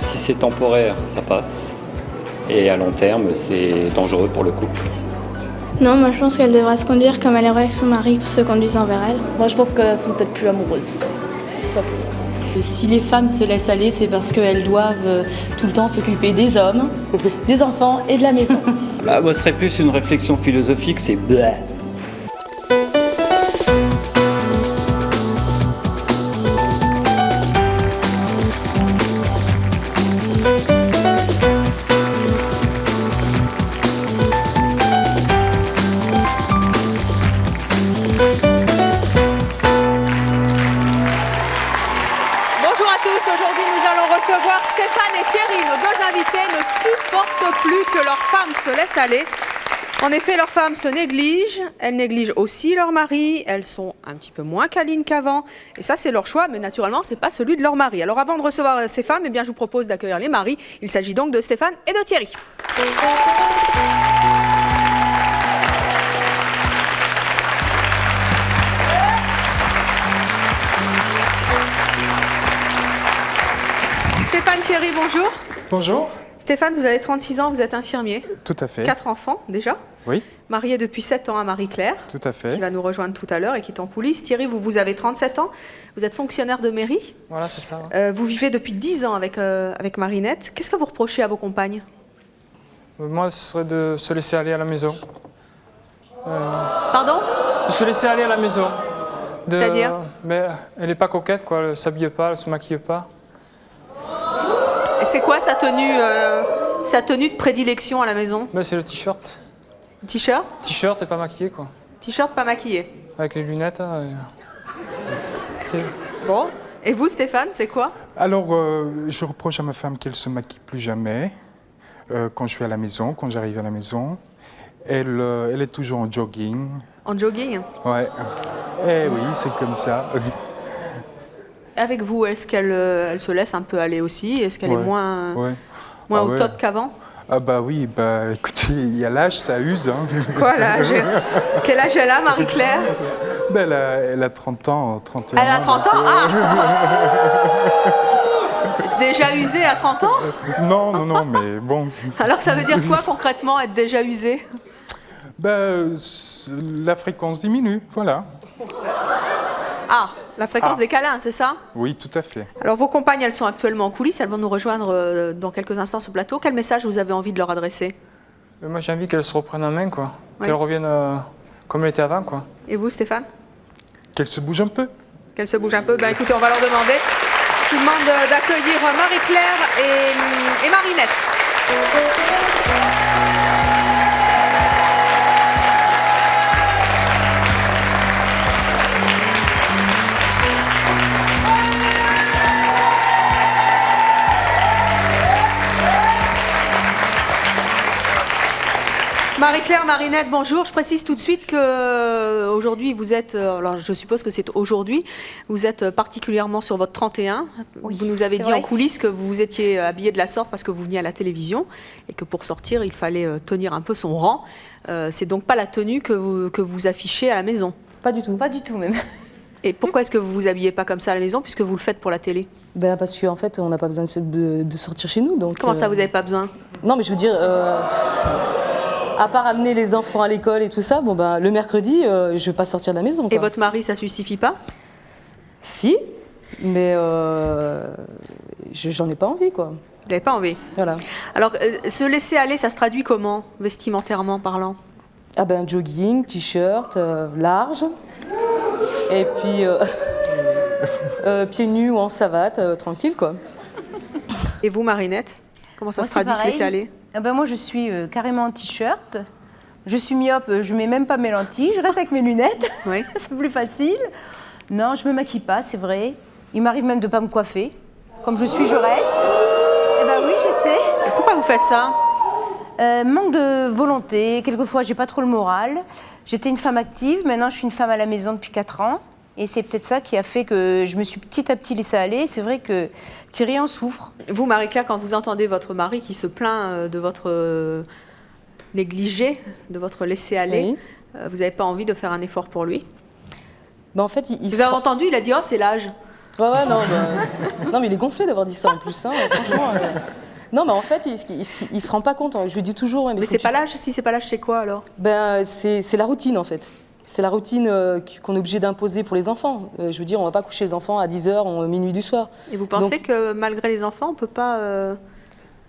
Si c'est temporaire, ça passe. Et à long terme, c'est dangereux pour le couple. Non, moi je pense qu'elle devrait se conduire comme elle aimerait que son mari se conduise envers elle. Moi je pense qu'elles sont peut-être plus amoureuses, tout simplement. Si les femmes se laissent aller, c'est parce qu'elles doivent tout le temps s'occuper des hommes, des enfants et de la maison. Moi, ce serait plus une réflexion philosophique, c'est bleh. Aujourd'hui, nous allons recevoir Stéphane et Thierry. Nos deux invités ne supportent plus que leurs femmes se laissent aller. En effet, leurs femmes se négligent. Elles négligent aussi leur mari. Elles sont un petit peu moins câlines qu'avant. Et ça, c'est leur choix, mais naturellement, ce n'est pas celui de leur mari. Alors, avant de recevoir ces femmes, je vous propose d'accueillir les maris. Il s'agit donc de Stéphane et de Thierry. Stéphane, Thierry, bonjour. Bonjour. Stéphane, vous avez 36 ans, vous êtes infirmier. Tout à fait. 4 enfants déjà. Oui. Marié depuis 7 ans à Marie-Claire. Tout à fait. Qui va nous rejoindre tout à l'heure et qui est en coulisses. Thierry, vous avez 37 ans. Vous êtes fonctionnaire de mairie. Voilà, c'est ça. Vous vivez depuis 10 ans avec Marinette. Qu'est-ce que vous reprochez à vos compagnes? Moi, ce serait de se laisser aller à la maison. Pardon? De se laisser aller à la maison. C'est-à-dire? Mais elle n'est pas coquette, quoi. Elle ne s'habille pas, elle ne se maquille pas. Et c'est quoi sa tenue de prédilection à la maison? C'est le t-shirt. T-shirt? T-shirt et pas maquillé, quoi. T-shirt pas maquillé. Avec les lunettes. Bon. Et vous, Stéphane, c'est quoi? Alors, je reproche à ma femme qu'elle se maquille plus jamais. Quand je suis à la maison, quand j'arrive à la maison. Elle est toujours en jogging. En jogging? Ouais. Eh oui, c'est comme ça. Avec vous, est-ce qu'elle elle se laisse un peu aller aussi? Est-ce qu'elle est moins au top qu'avant? Ah bah oui, écoutez, il y a l'âge, ça use. Hein. Quoi, l'âge? Quel âge elle a, Marie-Claire? Elle a 30 ans, 31 ans. Elle a 30 ans? Déjà usée à 30 ans? Non, mais bon. Alors ça veut dire quoi concrètement, être déjà usée? La fréquence diminue, voilà. Ah, la fréquence des câlins, c'est ça? Oui, tout à fait. Alors vos compagnes, elles sont actuellement en coulisses, elles vont nous rejoindre dans quelques instants sur le plateau. Quel message vous avez envie de leur adresser? Moi, j'ai envie qu'elle se reprenne en main, quoi. Oui. Qu'elle revienne comme elle était avant, quoi. Et vous, Stéphane? Qu'elle se bouge un peu. Qu'elle se bouge un peu? Écoutez, on va leur demander. Je vous demande d'accueillir Marie-Claire et Marinette. Marie-Claire, Marinette, bonjour. Je précise tout de suite que aujourd'hui vous êtes, alors je suppose que c'est aujourd'hui, vous êtes particulièrement sur votre 31. Oui, vous nous avez dit en coulisses que vous vous étiez habillée de la sorte parce que vous veniez à la télévision et que pour sortir, il fallait tenir un peu son rang. C'est donc pas la tenue que vous affichez à la maison? Pas du tout. Pas du tout même. Et pourquoi est-ce que vous vous habillez pas comme ça à la maison puisque vous le faites pour la télé? Parce qu'en fait, on n'a pas besoin de sortir chez nous. Donc, Comment ça, vous n'avez pas besoin? Non, mais je veux dire... À part amener les enfants à l'école et tout ça, le mercredi, je ne vais pas sortir de la maison. Quoi. Et votre mari, ça ne suffit pas? Si, mais j'en ai pas envie, quoi. Vous n'avez pas envie? Voilà. Alors, se laisser aller, ça se traduit comment, vestimentairement parlant? Jogging, t-shirt, large, et puis pieds nus ou en savate, tranquille, quoi. Et vous, Marinette? Comment ça se traduit, se laisser aller? Moi, je suis carrément en t-shirt. Je suis myope, je mets même pas mes lentilles. Je reste avec mes lunettes. Oui. C'est plus facile. Non, je me maquille pas, c'est vrai. Il m'arrive même de pas me coiffer. Comme je suis, je reste. Oui, je sais. Et pourquoi vous faites ça? Manque de volonté. Quelquefois, j'ai pas trop le moral. J'étais une femme active. Maintenant, je suis une femme à la maison depuis 4 ans. Et c'est peut-être ça qui a fait que je me suis petit à petit laissée aller. C'est vrai que Thierry en souffre. Vous, Marie-Claire, quand vous entendez votre mari qui se plaint de votre négligé, de votre laisser-aller, oui. Vous n'avez pas envie de faire un effort pour lui? En fait, vous avez entendu, il a dit « Oh, c'est l'âge ». Ouais, non, mais il est gonflé d'avoir dit ça en plus, hein, franchement. Non, mais en fait, il se rend pas compte. Je lui dis toujours. Ouais, Mais c'est pas l'âge. Si c'est pas l'âge, c'est quoi alors? Ben, c'est la routine en fait. C'est la routine qu'on est obligé d'imposer pour les enfants. Je veux dire, on va pas coucher les enfants à 10h, minuit du soir. Et vous pensez que malgré les enfants, on peut pas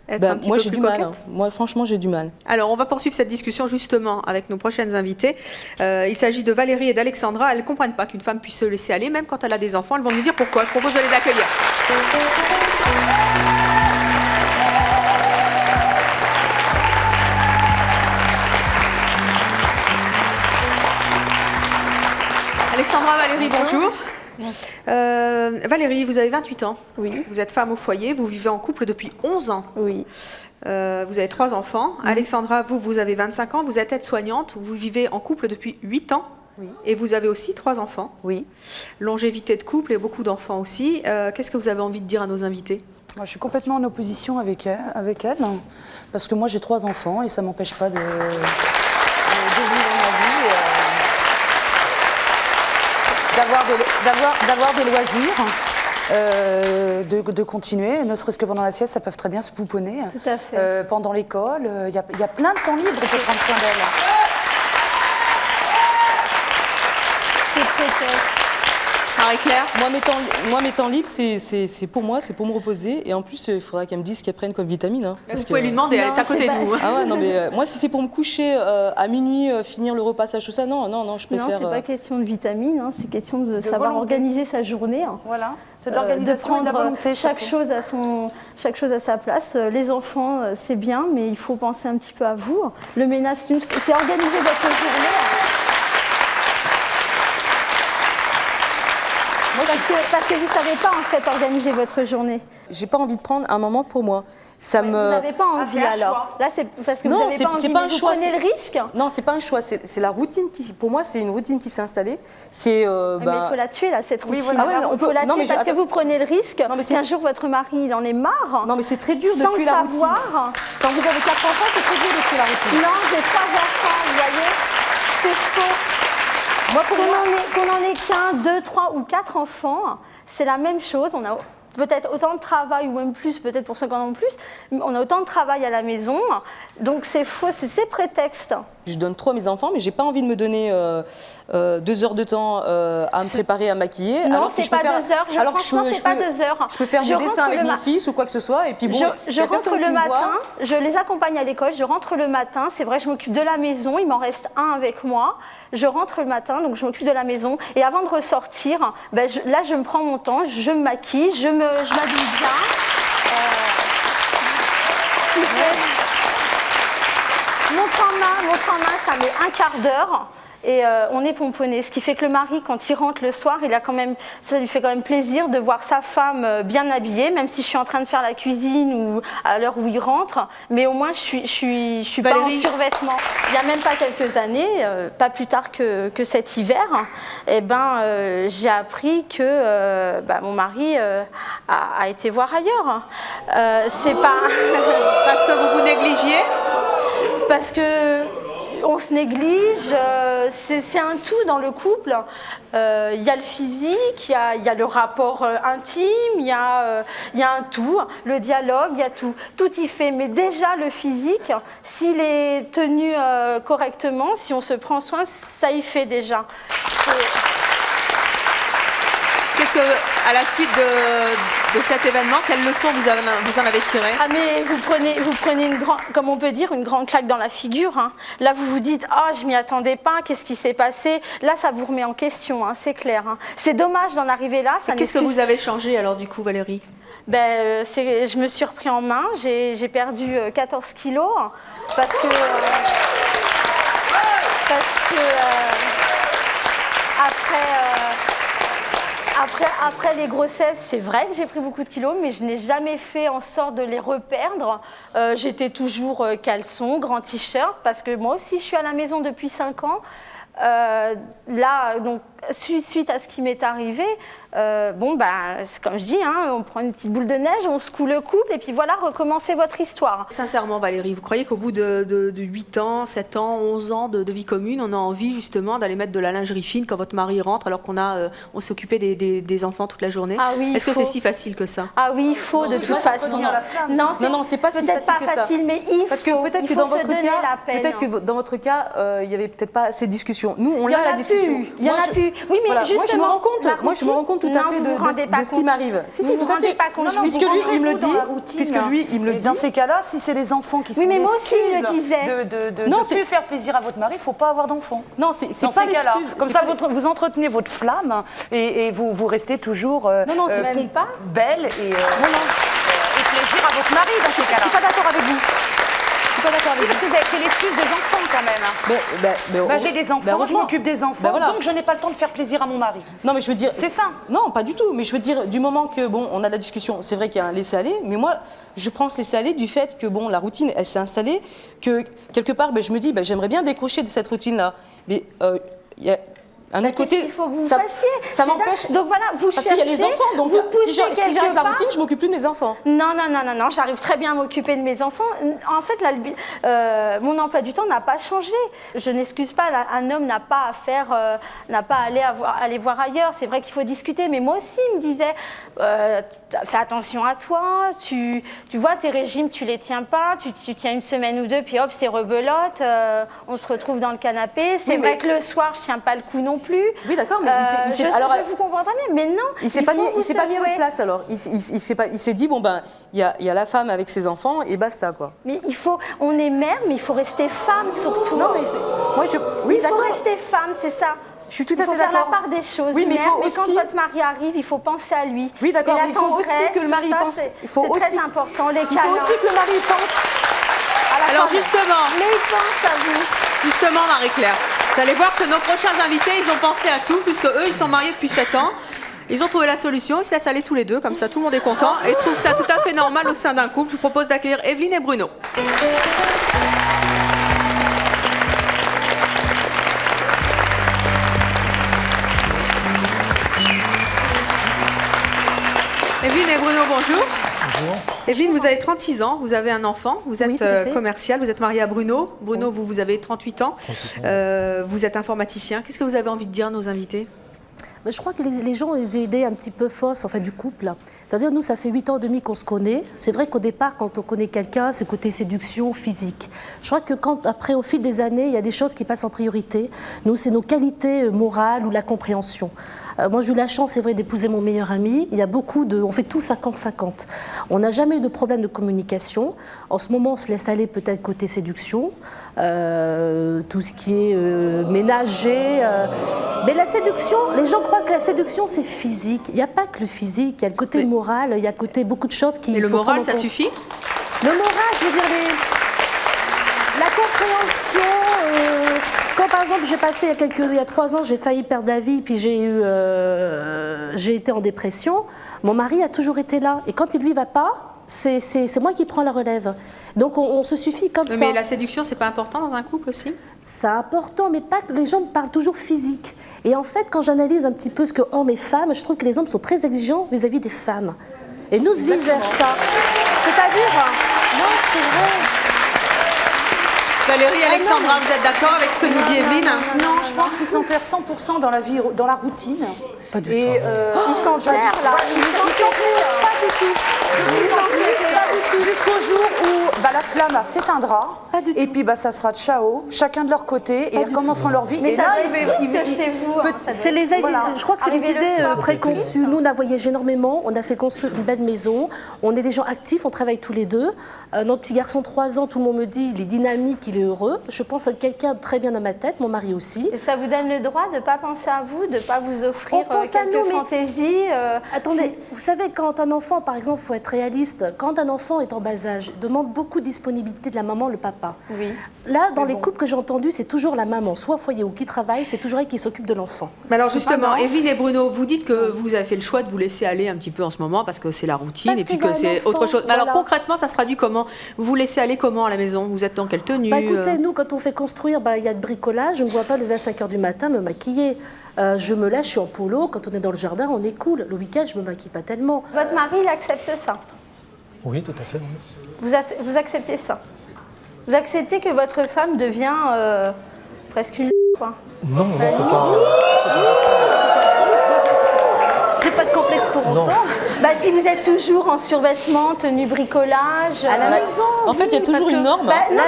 être un petit moi, peu j'ai plus du mal. coquette? Moi, franchement, j'ai du mal. Alors, on va poursuivre cette discussion justement avec nos prochaines invitées. Il s'agit de Valérie et d'Alexandra. Elles ne comprennent pas qu'une femme puisse se laisser aller, même quand elle a des enfants. Elles vont nous dire pourquoi. Je propose de les accueillir. Alexandra, Valérie, bonjour. Valérie, vous avez 28 ans. Oui. Vous êtes femme au foyer. Vous vivez en couple depuis 11 ans. Oui. Vous avez 3 enfants. Alexandra, vous avez 25 ans. Vous êtes aide-soignante. Vous vivez en couple depuis 8 ans. Oui. Et vous avez aussi 3 enfants. Oui. Longévité de couple et beaucoup d'enfants aussi. Qu'est-ce que vous avez envie de dire à nos invités? Moi, je suis complètement en opposition avec elle, parce que moi j'ai 3 enfants et ça m'empêche pas de vivre ma vie, d'avoir des loisirs, de continuer, ne serait-ce que pendant la sieste, ça peut très bien se pouponner. Tout à fait. Pendant l'école, il y a plein de temps libre pour prendre soin d'elle. C'est très top. Marie-Claire? Moi, mes temps libres, c'est pour moi, c'est pour me reposer. Et en plus, il faudra qu'elle me dise ce qu'elle prenne comme vitamine. Hein, Vous pouvez lui demander, elle est à côté de vous. Ah ouais, non, mais moi, si c'est pour me coucher à minuit, finir le repassage, tout ça, non, je préfère. Non, c'est pas question de vitamine, hein, c'est question de savoir volonté. organiser sa journée. Hein. Voilà, c'est de l'organisation et de la volonté. chaque chose à sa place. Les enfants, c'est bien, mais il faut penser un petit peu à vous. Le ménage, c'est organiser votre journée. Parce que vous ne savez pas en fait organiser votre journée. J'ai pas envie de prendre un moment pour moi. Vous n'avez pas envie alors. Là, c'est parce que vous n'avez pas envie. C'est pas un vous choix. Prenez le risque. Non, c'est pas un choix. C'est la routine qui, pour moi, c'est une routine qui s'est installée. Mais il faut la tuer là, cette routine. Voilà. Ah ouais, on peut la tuer parce que vous prenez le risque. Non, mais si un jour votre mari il en est marre. Non, mais c'est très dur de tuer la routine. Sans savoir. Quand vous avez 4 enfants, c'est très dur de tuer la routine. Non, j'ai 3 enfants. Vous voyez, c'est faux. Moi, qu'on en ait qu'un, 2, 3 ou 4 enfants, c'est la même chose. On a peut-être autant de travail ou même plus, peut-être pour ceux qui en ont plus, on a autant de travail à la maison. Donc c'est faux, c'est ces prétextes. Je donne trop à mes enfants, mais j'ai pas envie de me donner 2 heures de temps à me préparer, à maquiller. Non, alors c'est pas 2 heures. Franchement, c'est pas 2 heures. Je peux faire des dessins avec mon fils ou quoi que ce soit, et puis bon. Je rentre le matin, je les accompagne à l'école, je rentre le matin, c'est vrai, je m'occupe de la maison, il m'en reste un avec moi. Je rentre le matin, donc je m'occupe de la maison, et avant de ressortir, là je me prends mon temps, je me maquille, je m'habille bien. Montre en main, ça met un quart d'heure. Et on est pomponné, ce qui fait que le mari, quand il rentre le soir, ça lui fait quand même plaisir de voir sa femme bien habillée, même si je suis en train de faire la cuisine ou à l'heure où il rentre. Mais au moins, je suis pas en survêtement. Il n'y a même pas quelques années, pas plus tard que cet hiver, j'ai appris que mon mari a été voir ailleurs. C'est pas parce que vous vous négligiez. Parce que on se néglige, c'est un tout dans le couple. Il y a le physique, il y a le rapport intime, il y a un tout, le dialogue, il y a tout. Tout y fait, mais déjà le physique, s'il est tenu correctement, si on se prend soin, ça y fait déjà. Qu'est-ce que, à la suite de cet événement, quelle leçon vous en avez tiré? Ah mais vous prenez comme on peut dire, une grande claque dans la figure. Hein. Là, vous vous dites, je m'y attendais pas, qu'est-ce qui s'est passé? Là, ça vous remet en question, hein, c'est clair. Hein. C'est dommage d'en arriver là. Qu'est-ce que vous avez changé alors du coup, Valérie? Je me suis repris en main, j'ai perdu 14 kilos parce que après les grossesses, c'est vrai que j'ai pris beaucoup de kilos, mais je n'ai jamais fait en sorte de les reperdre. J'étais toujours caleçon, grand t-shirt, parce que moi aussi, je suis à la maison depuis 5 ans. Là, donc, suite à ce qui m'est arrivé, c'est comme je dis, hein, on prend une petite boule de neige, on secoue le couple et puis voilà, recommencez votre histoire. Sincèrement Valérie, vous croyez qu'au bout de 8 ans, 7 ans, 11 ans de vie commune, on a envie justement d'aller mettre de la lingerie fine quand votre mari rentre alors on s'est occupé des enfants toute la journée? Ah oui, est-ce que c'est si facile que ça? Ah oui, il faut de toute façon. Non, c'est pas si peut-être facile pas que ça. facile, mais il Parce que faut, peut-être il que faut dans se votre donner cas, la peine. peut-être que dans votre cas, il y avait peut-être pas ces discussions. Nous, on Il y en a la a discussion. plus. Il y en a plus. Oui, mais Voilà, justement, moi, je me rends compte. la Moi, je me rends compte tout à non, fait vous vous rendez de pas ce qui compte. m'arrive. Si, Vous vous tout à rendez fait. pas compte. Non, non, Puisque vous lui, rentrez il me le vous dans dit. la routine. Puisque lui, il me le Et dit. dans ces cas-là, si c'est les enfants qui sont mais moi aussi, il me l'excuse disait. de Non, ne c'est- plus faire plaisir à votre mari, il ne faut pas avoir d'enfants. Non, c'est Dans pas ces cas-là. l'excuse. Comme C'est ça, pas- vous entretenez votre flamme et vous restez toujours non, c'est même pas. belle et plaisir à votre mari dans ces Je cas-là. suis pas d'accord avec vous. Je suis pas d'accord Si, avec parce vous. que vous avez pris l'excuse des enfants quand même. Mais J'ai des enfants, je heureusement. m'occupe des enfants, Ben voilà. donc je n'ai pas le temps de faire plaisir à mon mari. Non, mais je veux dire. C'est ça. Non, pas du tout. Mais je veux dire, du moment que, bon, on a la discussion, c'est vrai qu'il y a un laisser-aller, mais moi, je prends ce laisser-aller du fait que, bon, la routine, elle s'est installée, que quelque part, je me dis, j'aimerais bien décrocher de cette routine-là. Mais il y a un autre côté. Qu'est-ce qu'il faut que vous ça, fassiez? Ça C'est m'empêche. dingue. Donc voilà, vous Parce cherchez. qu'il y a les enfants, donc vous si poussez j'arrête quelque la part. routine, je m'occupe plus de mes enfants. Non, j'arrive très bien à m'occuper de mes enfants. En fait, mon emploi du temps n'a pas changé. Je n'excuse pas, un homme n'a pas à faire, n'a pas à aller voir ailleurs. C'est vrai qu'il faut discuter, mais moi aussi, il me disait, fais attention à toi, tu vois, tes régimes, tu les tiens pas, tu tiens une semaine ou deux, puis hop, c'est rebelote, on se retrouve dans le canapé. C'est vrai que le soir, je tiens pas le coup non plus. Oui, d'accord, mais je vous comprends très bien, mais non. Il s'est pas mis à votre place. place alors. Il s'est dit bon il y a la femme avec ses enfants et basta quoi. Mais on est mère, mais il faut rester femme surtout. Non mais moi oui il faut d'accord. rester femme, c'est ça. Je suis tout à Il faut fait faire la d'accord. part des choses. Oui, mais mère, faut mais aussi- quand votre mari arrive, il faut penser à lui. Oui, d'accord, Et la mais il faut aussi tendresse, que le mari tout ça, pense. c'est aussi- très important, les Il faut câlins. aussi que le mari pense à la Alors femme. justement, Mais il pense à vous. Justement, Marie-Claire, vous allez voir que nos prochains invités, ils ont pensé à tout, puisque eux, ils sont mariés depuis 7 ans. Ils ont trouvé la solution, ils se laissent aller tous les deux, comme ça tout le monde est content et trouve ça tout à fait normal au sein d'un couple. Je vous propose d'accueillir Evelyne et Bruno. Evelyne et Bruno, bonjour. Bonjour. Evelyne, vous avez 36 ans, vous avez un enfant, vous êtes tout à fait. commercial, vous êtes marié à Bruno. Bruno, vous avez 38 ans, vous êtes informaticien. Qu'est-ce que vous avez envie de dire à nos invités? Mais je crois que les gens, ils ont idées un petit peu fausses en fait, du couple. C'est-à-dire, nous, ça fait 8 ans et demi qu'on se connaît. C'est vrai qu'au départ, quand on connaît quelqu'un, c'est côté séduction physique. Je crois que après, au fil des années, il y a des choses qui passent en priorité. Nous, c'est nos qualités morales ou la compréhension. Moi, j'ai eu la chance, c'est vrai, d'épouser mon meilleur ami. Il y a on fait tout 50-50. On n'a jamais eu de problème de communication. En ce moment, on se laisse aller peut-être côté séduction, tout ce qui est ménager. Mais la séduction, les gens croient que la séduction, c'est physique. Il n'y a pas que le physique, il y a le côté moral, il y a beaucoup de choses qui... Et le faut moral, prendre en ça compte. suffit? Le moral, je veux dire, la compréhension. Quand par exemple il y a 3 ans, j'ai failli perdre la vie, puis j'ai été en dépression, mon mari a toujours été là. Et quand il lui va pas, c'est moi qui prends la relève. Donc on se suffit comme ça. Mais la séduction, c'est pas important dans un couple aussi? C'est important, mais pas que les gens parlent toujours physique. Et en fait, quand j'analyse un petit peu ce que hommes et femmes, je trouve que les hommes sont très exigeants vis-à-vis des femmes. Et nous, vice-versa. C'est-à-dire, non, c'est vrai. Valérie, Alexandra, vous êtes d'accord avec ce que nous dit Evelyne? Non, je pense qu'ils s'enterrent 100% dans la routine. Pas du tout. Ils s'enterrent là. Ils s'enterrent pas du tout. Ils s'enterrent pas du tout. Jusqu'au jour où la flamme s'éteindra. Pas du Et puis ça sera ciao, chacun de leur côté, et ils recommenceront leur vie. Mais et ça là, doit être triste chez vous. hein, ça C'est doit être- je crois que c'est des Arriver le idées soir, préconçues. Nous, on a voyagé énormément, on a fait construire une belle maison, on est des gens actifs, on travaille tous les deux. Notre petit garçon, 3 ans, tout le monde me dit, il est dynamique, il est heureux. Je pense à quelqu'un de très bien dans ma tête, mon mari aussi. Et ça vous donne le droit de ne pas penser à vous, de ne pas vous offrir On pense à quelques nous, mais- fantaisies Attendez, vous savez, quand un enfant, par exemple, il faut être réaliste, quand un enfant est en bas âge, demande beaucoup de disponibilité de la maman, le papa. Oui. Là, dans les couples que j'ai entendus, c'est toujours la maman, soit au foyer ou qui travaille, c'est toujours elle qui s'occupe de l'enfant. Mais alors justement, Evelyne et Bruno, vous dites que vous avez fait le choix de vous laisser aller un petit peu en ce moment parce que c'est la routine Parce et puis qu'il y a que un c'est enfant, autre chose. Mais alors voilà. concrètement, ça se traduit comment? Vous vous laissez aller comment à la maison? Vous êtes dans quelle tenue? Bah écoutez, nous, quand on fait construire, il y a le bricolage, je ne me vois pas lever à 5 h du matin me maquiller. Je me lève, je suis en polo. Quand on est dans le jardin, on est cool. Le week-end, je me maquille pas tellement. Votre mari, il accepte ça? Oui, tout à fait. Oui. Vous acceptez ça? Vous acceptez que votre femme devient presque une quoi? Non, non, faut pas. J'ai pas de complexe pour Non. autant. Bah, si vous êtes toujours en survêtement, tenue bricolage, À la maison. En fait, il y a oui, toujours parce une que, norme. bah, non,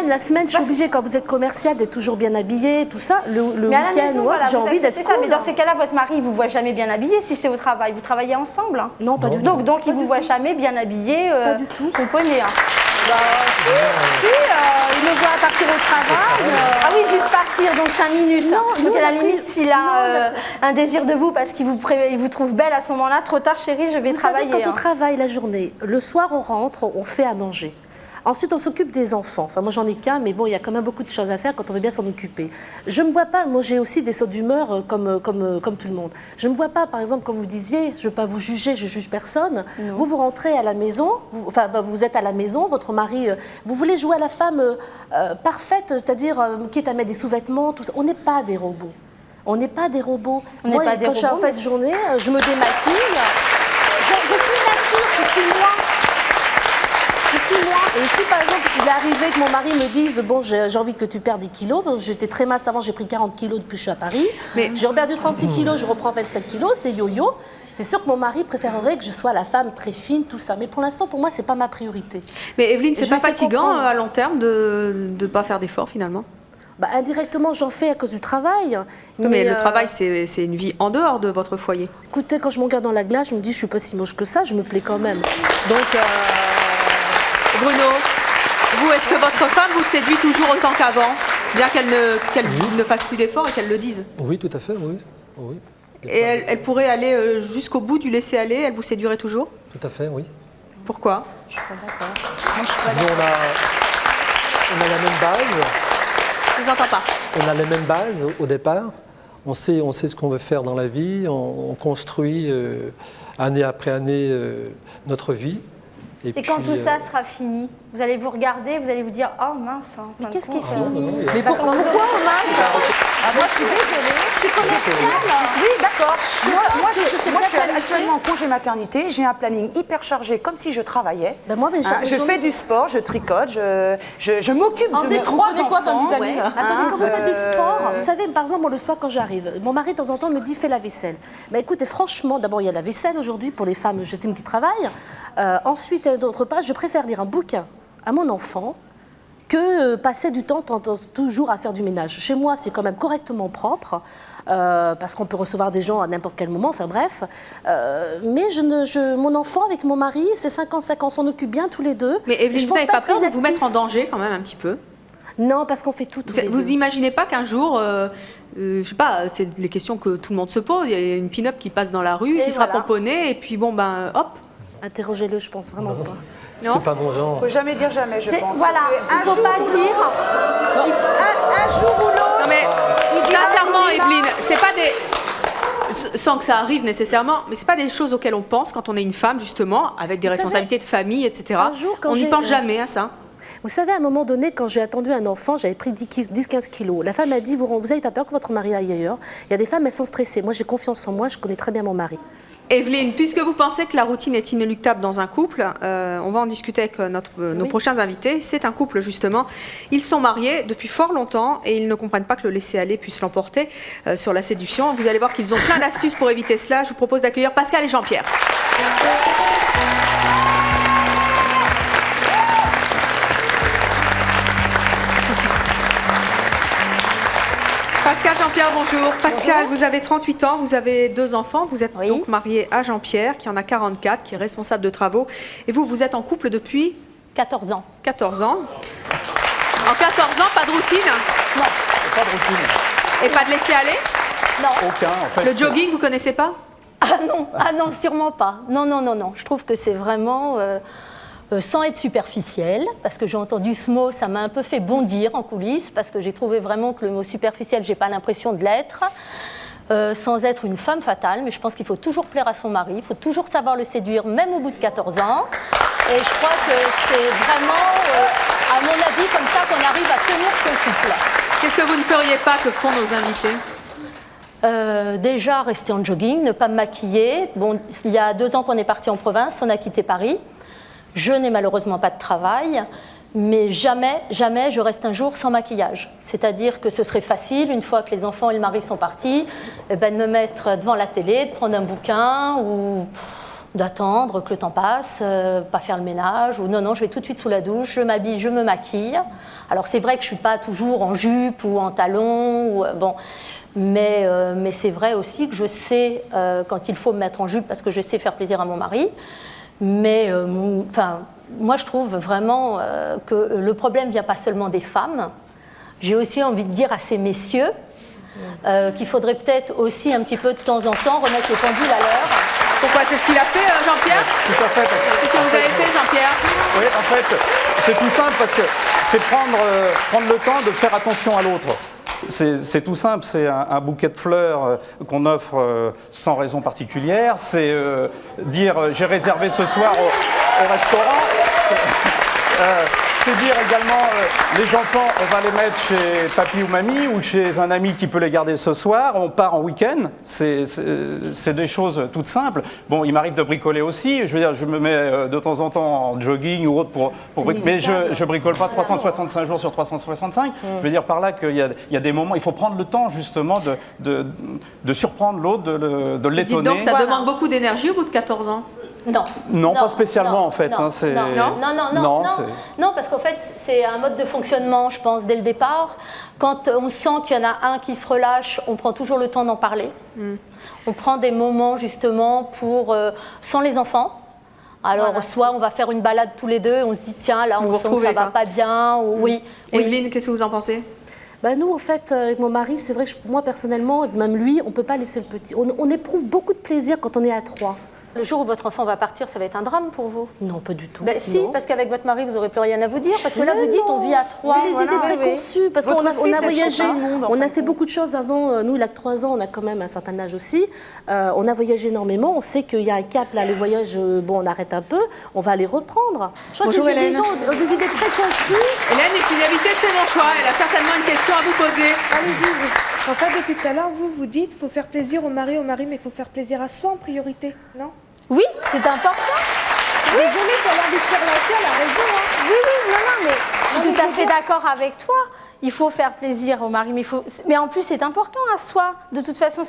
La semaine, je suis obligée, quand vous êtes commercial, d'être toujours bien habillé, tout ça. Le mais à la week-end, maison, ouais, voilà, j'ai vous envie d'être acceptez ça. cool. Mais dans ces cas-là, votre mari, il vous voit jamais bien habillé si c'est au travail. Vous travaillez ensemble, hein. Non, pas du tout. Donc il vous voit jamais bien habillé. Pas du tout. Pomponné, hein. Bah, si, il me voit partir au travail. Ah oui, juste partir, donc 5 minutes. Non, Donc à la après- limite, s'il a un désir de vous parce qu'il il vous trouve belle à ce moment-là, trop tard, chérie, je vais Vous travailler. savez, quand on hein. travaille la journée, le soir, on rentre, on fait à manger. Ensuite, on s'occupe des enfants. Enfin, moi, j'en ai qu'un, mais bon, il y a quand même beaucoup de choses à faire quand on veut bien s'en occuper. Je ne me vois pas, moi, j'ai aussi des sautes d'humeur comme tout le monde. Je ne me vois pas, par exemple, comme vous disiez, je ne veux pas vous juger, je ne juge personne. Vous rentrez à la maison, vous êtes à la maison, votre mari, vous voulez jouer à la femme parfaite, c'est-à-dire qui est à mettre des sous-vêtements, tout ça. On n'est pas des robots. On n'est pas des robots. On n'est Moi, pas des quand je suis en robots, fin de mais- journée, je me démaquille. Je suis nature, je suis moi. Je suis moi. Et si par exemple il est arrivé que mon mari me dise bon j'ai envie que tu perdes des kilos, bon, j'étais très mince avant, j'ai pris 40 kilos depuis que je suis à Paris, Mais- j'ai perdu 36 kilos, je reprends 27 kilos, c'est yo-yo. C'est sûr que mon mari préférerait que je sois la femme très fine, tout ça. Mais pour l'instant, pour moi, c'est pas ma priorité. Mais Evelyne, c'est Je pas me fais fatigant comprendre. à long terme de ne pas faire d'efforts finalement? Bah, indirectement, j'en fais à cause du travail. Mais le euh, travail, c'est une vie en dehors de votre foyer. Écoutez, quand je me regarde dans la glace, je me dis je suis pas si moche que ça, je me plais quand même. Donc Bruno, vous, est-ce que votre femme vous séduit toujours autant qu'avant, bien qu'elle ne fasse plus d'efforts et qu'elle le dise? Oui, tout à fait, oui. Oui. Et elle pourrait aller jusqu'au bout du laisser-aller, elle vous séduirait toujours? Tout à fait, oui. Pourquoi? Disons, on a la même base. Je vous entends pas. On a les mêmes bases au départ. On sait ce qu'on veut faire dans la vie. On construit année après année notre vie. Et puis, quand tout ça sera fini, vous allez vous regarder, vous allez vous dire oh mince. mais qu'est-ce qui est non, non, fini? il y a- Mais pourquoi mince? Moi, je suis désolée. Je suis commerciale. Oui, d'accord. Moi, que je sais moi, bien je suis planifier. actuellement en congé maternité. J'ai un planning hyper chargé, comme si je travaillais. Ben moi, mais Je fais du sport, je tricote, je m'occupe de mes vous 3 prenez quoi comme enfants. vitamine? Attendez, quand vous faites du sport, vous savez, par exemple, moi, le soir, quand j'arrive, mon mari, de temps en temps, me dit fais la vaisselle. Mais écoutez, franchement, d'abord, il y a la vaisselle aujourd'hui pour les femmes, j'estime, qui travaillent. Ensuite, d'autre part, je préfère lire un bouquin à mon enfant que passer du temps toujours à faire du ménage. Chez moi, c'est quand même correctement propre, parce qu'on peut recevoir des gens à n'importe quel moment, enfin bref. Mais mon enfant avec mon mari, c'est 50-50, on s'en occupe bien tous les deux. Mais Et Evelyne, je vous pense n'avez pas être peur de vous inactif. mettre en danger quand même un petit peu? Non, parce qu'on fait tout tous les Vous deux. imaginez pas qu'un jour, je sais pas, c'est les questions que tout le monde se pose, il y a une pin-up qui passe dans la rue, Et qui sera voilà. pomponnée, et puis bon ben hop. Interrogez-le, je pense vraiment pas. Non. C'est pas mon genre. Faut jamais dire jamais, je pense. Voilà, il ne faut pas dire. Un jour ou l'autre. Non mais il dira sincèrement, qu'il est Evelyne, c'est pas des sans que ça arrive nécessairement, mais c'est pas des choses auxquelles on pense quand on est une femme justement, avec des Vous responsabilités de famille, etc. un jour, quand On n'y j'ai- pense jamais à ça. Vous savez, à un moment donné, quand j'ai attendu un enfant, j'avais pris 10-15 kilos. La femme a dit, vous n'avez pas peur que votre mari aille ailleurs? Il y a des femmes, elles sont stressées. Moi, j'ai confiance en moi, je connais très bien mon mari. Evelyne, puisque vous pensez que la routine est inéluctable dans un couple, on va en discuter avec nos prochains invités. C'est un couple, justement. Ils sont mariés depuis fort longtemps et ils ne comprennent pas que le laisser-aller puisse l'emporter sur la séduction. Vous allez voir qu'ils ont plein d'astuces pour éviter cela. Je vous propose d'accueillir Pascal et Jean-Pierre. Pascal, Jean-Pierre, bonjour. Pascal, vous avez 38 ans, vous avez 2 enfants, vous êtes donc marié à Jean-Pierre, qui en a 44, qui est responsable de travaux. Et vous, vous êtes en couple depuis 14 ans. 14 ans. En 14 ans, pas de routine? Non. Pas de routine. Et pas de laisser aller? Non. Aucun, en fait. Le jogging, vous connaissez pas? Ah non, sûrement pas. Non. Je trouve que c'est vraiment, sans être superficiel, parce que j'ai entendu ce mot, ça m'a un peu fait bondir en coulisses, parce que j'ai trouvé vraiment que le mot superficiel, j'ai pas l'impression de l'être. Sans être une femme fatale, mais je pense qu'il faut toujours plaire à son mari, il faut toujours savoir le séduire, même au bout de 14 ans. Et je crois que c'est vraiment, à mon avis, comme ça qu'on arrive à tenir son couple. Qu'est-ce que vous ne feriez pas que font nos invités? Déjà, rester en jogging, ne pas me maquiller. Bon, il y a 2 ans qu'on est parti en province, on a quitté Paris. Je n'ai malheureusement pas de travail, mais jamais, jamais je reste un jour sans maquillage. C'est-à-dire que ce serait facile, une fois que les enfants et le mari sont partis, de me mettre devant la télé, de prendre un bouquin ou d'attendre que le temps passe, pas faire le ménage. Ou non, je vais tout de suite sous la douche, je m'habille, je me maquille. Alors c'est vrai que je ne suis pas toujours en jupe ou en talons, mais c'est vrai aussi que je sais quand il faut me mettre en jupe parce que je sais faire plaisir à mon mari. Mais moi, je trouve vraiment que le problème ne vient pas seulement des femmes. J'ai aussi envie de dire à ces messieurs qu'il faudrait peut-être aussi un petit peu de temps en temps remettre le pendule à l'heure. Pourquoi? C'est ce qu'il a fait, Jean-Pierre? Tout à fait. Qu'est-ce que vous avez fait, Jean-Pierre? Oui, en fait, c'est tout simple parce que c'est prendre le temps de faire attention à l'autre. C'est tout simple, c'est un bouquet de fleurs qu'on offre sans raison particulière. C'est dire j'ai réservé ce soir au restaurant. C'est dire également les enfants, on va les mettre chez papy ou mamie ou chez un ami qui peut les garder ce soir. On part en week-end. C'est des choses toutes simples. Bon, il m'arrive de bricoler aussi. Je veux dire, je me mets de temps en temps en jogging ou autre pour mais je bricole pas 365 jours sur 365. Je veux dire par là qu'il y a des moments, il faut prendre le temps justement de surprendre l'autre, de l'étonner. Dites donc, ça demande beaucoup d'énergie au bout de 14 ans. Non, pas spécialement en fait. Non, parce qu'en fait, c'est un mode de fonctionnement, je pense, dès le départ. Quand on sent qu'il y en a un qui se relâche, on prend toujours le temps d'en parler. On prend des moments justement sans les enfants. Alors, soit on va faire une balade tous les deux, on se dit, tiens, là, on sent que ça va pas bien. Evelyne, qu'est-ce que vous en pensez? Nous, en fait, avec mon mari, c'est vrai que moi, personnellement, même lui, on ne peut pas laisser le petit. On éprouve beaucoup de plaisir quand on est à 3. Le jour où votre enfant va partir, ça va être un drame pour vous? Non, pas du tout. Si, parce qu'avec votre mari, vous n'aurez plus rien à vous dire. Parce que là, vous dites, on vit à 3. C'est les idées préconçues. Parce qu'on a voyagé, on a fait beaucoup de choses avant. Nous, il a que 3 ans, on a quand même un certain âge aussi. On a voyagé énormément. On sait qu'il y a un cap, là, les voyages, on arrête un peu. On va les reprendre. Je crois que les gens ont des idées préconçues. Hélène est une invitée de C'est mon choix. Elle a certainement une question à vous poser. Allez-y. En fait, depuis tout à l'heure, vous dites qu'il faut faire plaisir au mari, mais il faut faire plaisir à soi en priorité, non? Oui, c'est important. Désolée, il faut aller se faire la elle a raison. Oui, mais je suis tout à fait d'accord avec toi. Il faut faire plaisir au mari, mais en plus c'est important à soi. De toute façon,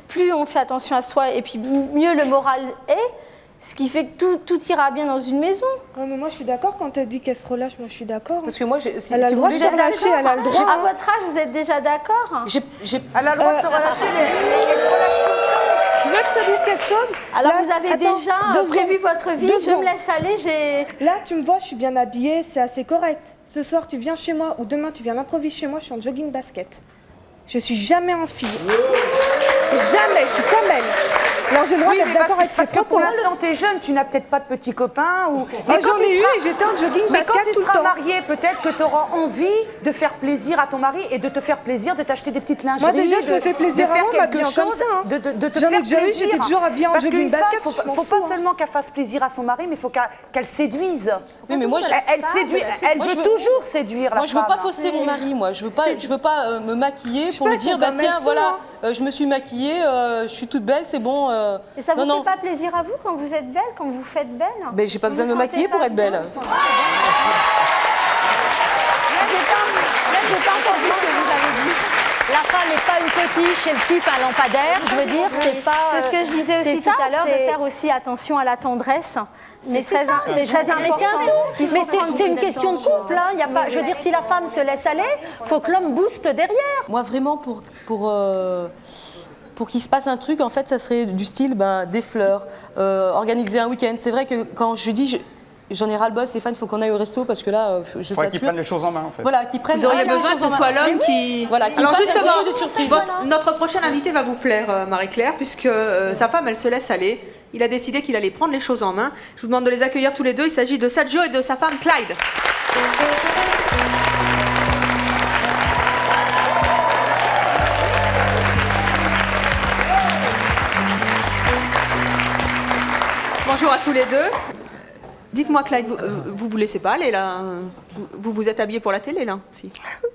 plus on fait attention à soi et puis mieux le moral est, ce qui fait que tout ira bien dans une maison. Ouais, mais moi je suis d'accord quand elle dit qu'elle se relâche, moi je suis d'accord. Parce que moi, elle a le droit de se relâcher, elle a le droit. À votre âge, vous êtes déjà d'accord? Elle a le droit de se relâcher, mais elle se relâche tout le temps. Tu veux que je te dise quelque chose? Alors vous avez déjà prévu votre vie, je me laisse aller, Là, tu me vois, je suis bien habillée, c'est assez correct. Ce soir, tu viens chez moi, ou demain, tu viens l'improviser chez moi, je suis en jogging basket. Je suis jamais en fille. Jamais, je suis comme elle. Alors j'ai le droit d'être d'accord avec ses propos. Parce que pour l'instant, t'es jeune, tu n'as peut-être pas de petits copains. Mais j'en ai eu et j'étais en jogging basket tout le temps. Mais quand tu seras mariée, peut-être que tu auras envie de faire plaisir à ton mari et de te faire plaisir, de t'acheter des petites lingeries. Moi déjà, je me fais plaisir à moi, quelque chose, de te faire plaisir. J'étais toujours habillée en jogging basket. Parce qu'il ne faut pas seulement qu'elle fasse plaisir à son mari, mais il faut qu'elle séduise. Oui, mais moi, elle veut toujours séduire la femme. Moi, je veux pas fausser mon mari, moi. Je veux pas me maquiller pour me dire, tiens, voilà, je me suis maquillée, je suis toute belle, c'est bon. Et ça vous fait pas plaisir à vous quand vous êtes belle, quand vous faites belle? Mais j'ai pas besoin de me maquiller pour être belle. Là, j'ai pas entendu ce que vous avez dit. La femme n'est pas une potiche et le type un lampadaire. Je veux dire, c'est pas. C'est ce que je disais aussi tout à l'heure, de faire aussi attention à la tendresse. Mais c'est très important. C'est une question de couple. Hein. Y a pas, je veux dire, si la femme se laisse aller, il faut que l'homme booste derrière. Moi, vraiment, pour qu'il se passe un truc, en fait, ça serait du style des fleurs, organiser un week-end. C'est vrai que quand je dis j'en ai ras-le-bol, Stéphane, il faut qu'on aille au resto parce que là, je sature. Qu'ils prennent les choses en main, en fait. Voilà, qu'ils prennent. Vous auriez besoin que ce soit l'homme qui. Voilà, alors justement, des surprises. Notre prochaine invitée va vous plaire, Marie-Claire, puisque sa femme, elle se laisse aller. Il a décidé qu'il allait prendre les choses en main. Je vous demande de les accueillir tous les deux. Il s'agit de Sergio et de sa femme Clyde. Bonjour à tous les deux. Dites-moi, Clyde, vous laissez pas aller là? Vous êtes habillé pour la télé là aussi?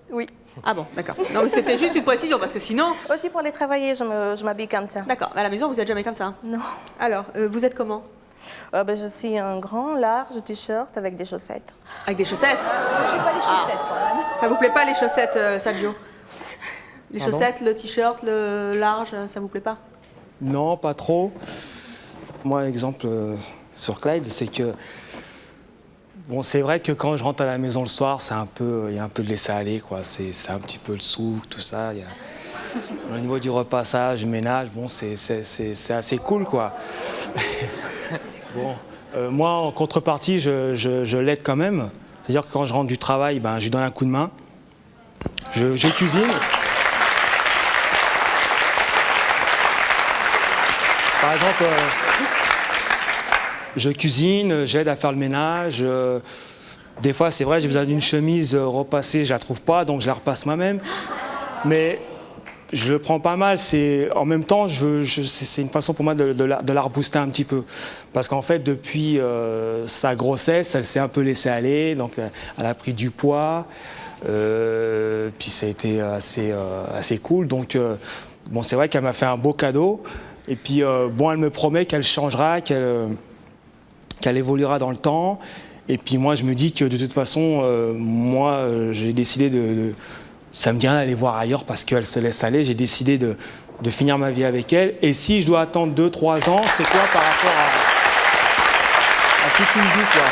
Oui. Ah bon, d'accord. Non, mais c'était juste une précision, parce que sinon... Aussi pour aller travailler, je m'habille comme ça. D'accord. À la maison, vous n'êtes jamais comme ça? Non. Alors, vous êtes comment? Je suis un grand, large t-shirt avec des chaussettes. Avec des chaussettes? Je n'ai pas les chaussettes quand même. Ça vous plaît pas les chaussettes, Sergio? Les Pardon? chaussettes, le t-shirt, le large, ça vous plaît pas? Non, pas trop. Moi, exemple sur Clyde, c'est que bon, c'est vrai que quand je rentre à la maison le soir, il y a un peu de laisser aller, quoi. C'est un petit peu le souk, tout ça. Au niveau du repassage, du ménage, bon, c'est assez cool, quoi. Bon, moi, en contrepartie, je l'aide quand même. C'est-à-dire que quand je rentre du travail, je lui donne un coup de main. Je cuisine. Par exemple, je cuisine, j'aide à faire le ménage. Des fois, c'est vrai, j'ai besoin d'une chemise repassée, je la trouve pas, donc je la repasse moi-même. Mais je le prends pas mal. En même temps, c'est une façon pour moi de la rebooster un petit peu. Parce qu'en fait, depuis sa grossesse, elle s'est un peu laissée aller. Donc, elle a pris du poids. Puis ça a été assez cool. Donc, bon, c'est vrai qu'elle m'a fait un beau cadeau. Et puis, bon, elle me promet qu'elle changera, qu'elle évoluera dans le temps. Et puis, moi, je me dis que de toute façon, moi, j'ai décidé ça me dit rien d'aller voir ailleurs parce qu'elle se laisse aller. J'ai décidé de finir ma vie avec elle. Et si je dois attendre 2-3 ans, c'est quoi par rapport à toute une vie, quoi.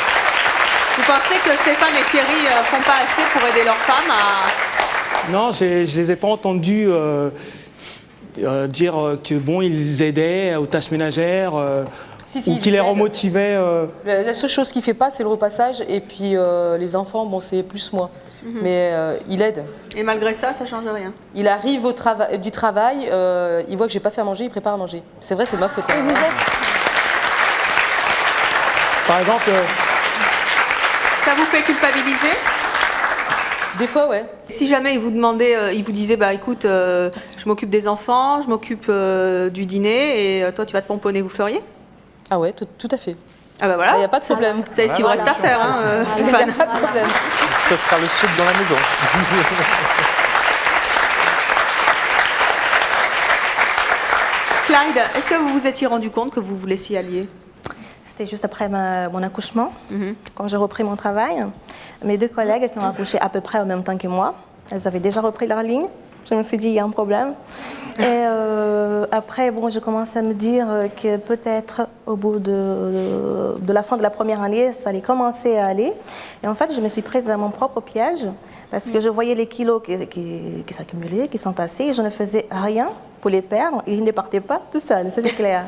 Vous pensez que Stéphane et Thierry font pas assez pour aider leurs femmes à... Non, je les ai pas entendus dire que bon, ils aidaient aux tâches ménagères ou qu'ils les remotivaient. La seule chose qu'il ne fait pas, c'est le repassage. Et puis les enfants, bon, c'est plus moi. Mais il aide. Et malgré ça, ça ne change rien? Il arrive du travail, il voit que je n'ai pas fait à manger, il prépare à manger. C'est vrai, c'est ma faute. Et vous êtes... Par exemple... Ça vous fait culpabiliser? Des fois, ouais. Si jamais il vous demandait, il vous disait, écoute, je m'occupe des enfants, je m'occupe du dîner, et toi tu vas te pomponner, vous feriez? Ah ouais, tout à fait. Ah bah voilà. Il n'y a pas de problème. Vous savez ce qu'il vous reste à faire, hein, Stéphane. Il n'y a pas de problème. Ce sera le soupe dans la maison. Clyde, est-ce que vous vous étiez rendu compte que vous vous laissiez aller? C'était juste après mon accouchement, quand j'ai repris mon travail. Mes 2 collègues qui ont accouché à peu près en même temps que moi, elles avaient déjà repris leur ligne. Je me suis dit, il y a un problème. Et après, bon, je commence à me dire que peut-être au bout de la fin de la première année, ça allait commencer à aller. Et en fait, je me suis prise à mon propre piège parce que je voyais les kilos qui s'accumulaient, qui s'entassaient, et je ne faisais rien pour les perdre. Ils ne partaient pas tout seuls, ça c'est clair.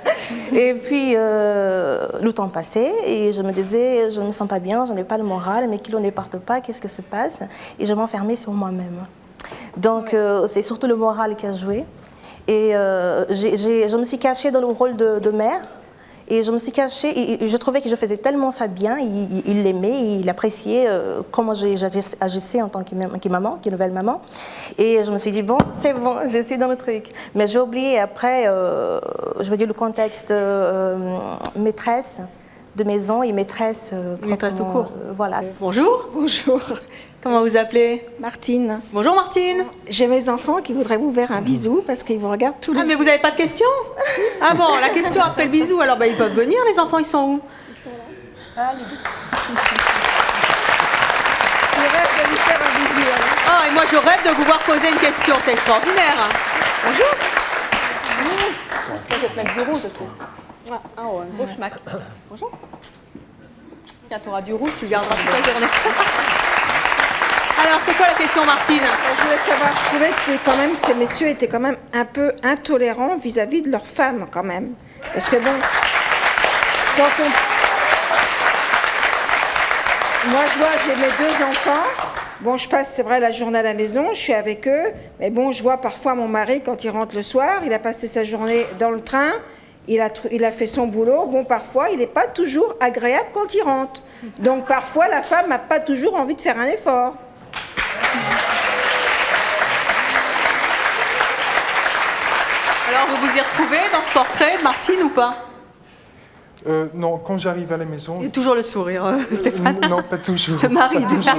Et puis, le temps passait et je me disais, je ne me sens pas bien, je n'ai pas le moral, mes kilos ne partent pas, qu'est-ce que se passe? Et je m'enfermais sur moi-même. Donc, c'est surtout le moral qui a joué. Et je me suis cachée dans le rôle de mère. Et je me suis cachée, et je trouvais que je faisais tellement ça bien. Il l'aimait, il appréciait comment j'agissais en tant que maman, que nouvelle maman. Et je me suis dit, bon, c'est bon, je suis dans le truc. Mais j'ai oublié après, je veux dire, le contexte maîtresse de maison et maîtresse tout court. Voilà. Bonjour. Bonjour. Comment vous appelez? Martine. Bonjour Martine. J'ai mes enfants qui voudraient vous faire un bisou parce qu'ils vous regardent tous les... Ah mais vous n'avez pas de questions? Ah bon, la question après le bisou, alors ils peuvent venir, les enfants, ils sont où? Ils sont là. Je rêve de lui faire un bisou. Oh, et moi je rêve de vous voir poser une question, c'est extraordinaire. Bonjour. Je vais te mettre du rouge aussi. Ah ouais, un gros schmack. Bonjour. Tiens, tu auras du rouge, tu le garderas toute la journée. Alors, c'est quoi la question, Martine? Je voulais savoir, je trouvais que ces messieurs étaient quand même un peu intolérants vis-à-vis de leurs femmes, quand même. Parce que bon, moi, je vois, j'ai mes 2 enfants. Bon, je passe, c'est vrai, la journée à la maison, je suis avec eux. Mais bon, je vois parfois mon mari, quand il rentre le soir, il a passé sa journée dans le train, il a fait son boulot. Bon, parfois, il n'est pas toujours agréable quand il rentre. Donc, parfois, la femme n'a pas toujours envie de faire un effort. Alors, vous vous y retrouvez dans ce portrait, Martine, ou pas? Non, quand j'arrive à la maison... Il y a toujours le sourire, Stéphane. Non, pas toujours. Le mari. Pas toujours.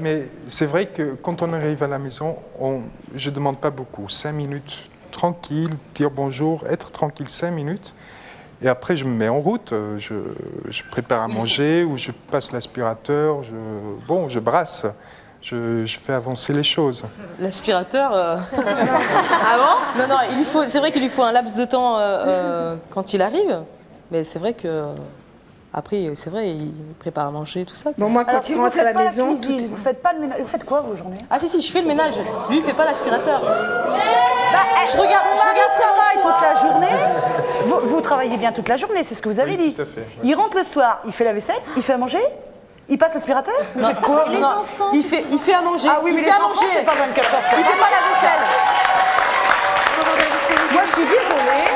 Mais c'est vrai que quand on arrive à la maison, je ne demande pas beaucoup. 5 minutes, tranquille, dire bonjour, être tranquille 5 minutes. Et après, je me mets en route. Je prépare à manger ou je passe l'aspirateur. Je brasse. Je fais avancer les choses. L'aspirateur. Ah bon? Non, c'est vrai qu'il lui faut un laps de temps quand il arrive, mais c'est vrai que. Après, c'est vrai, il prépare à manger, tout ça. Bon, moi, quand il rentre à la maison, vous faites pas le ménage. Vous faites quoi vos journées? Ah si, je fais le ménage. Lui, il fait pas l'aspirateur. Je regarde travaille toute la journée. Vous travaillez bien toute la journée, c'est ce que vous avez dit. Tout à fait. Ouais. Il rentre le soir, il fait la vaisselle, il fait à manger. Il passe l'aspirateur? Vous faites quoi? Les enfants. Il fait à manger. Ah oui, mais il les fait à enfants, manger. c'est pas 24 heures sur 24. Il fait pas la vaisselle. Moi, je suis désolée.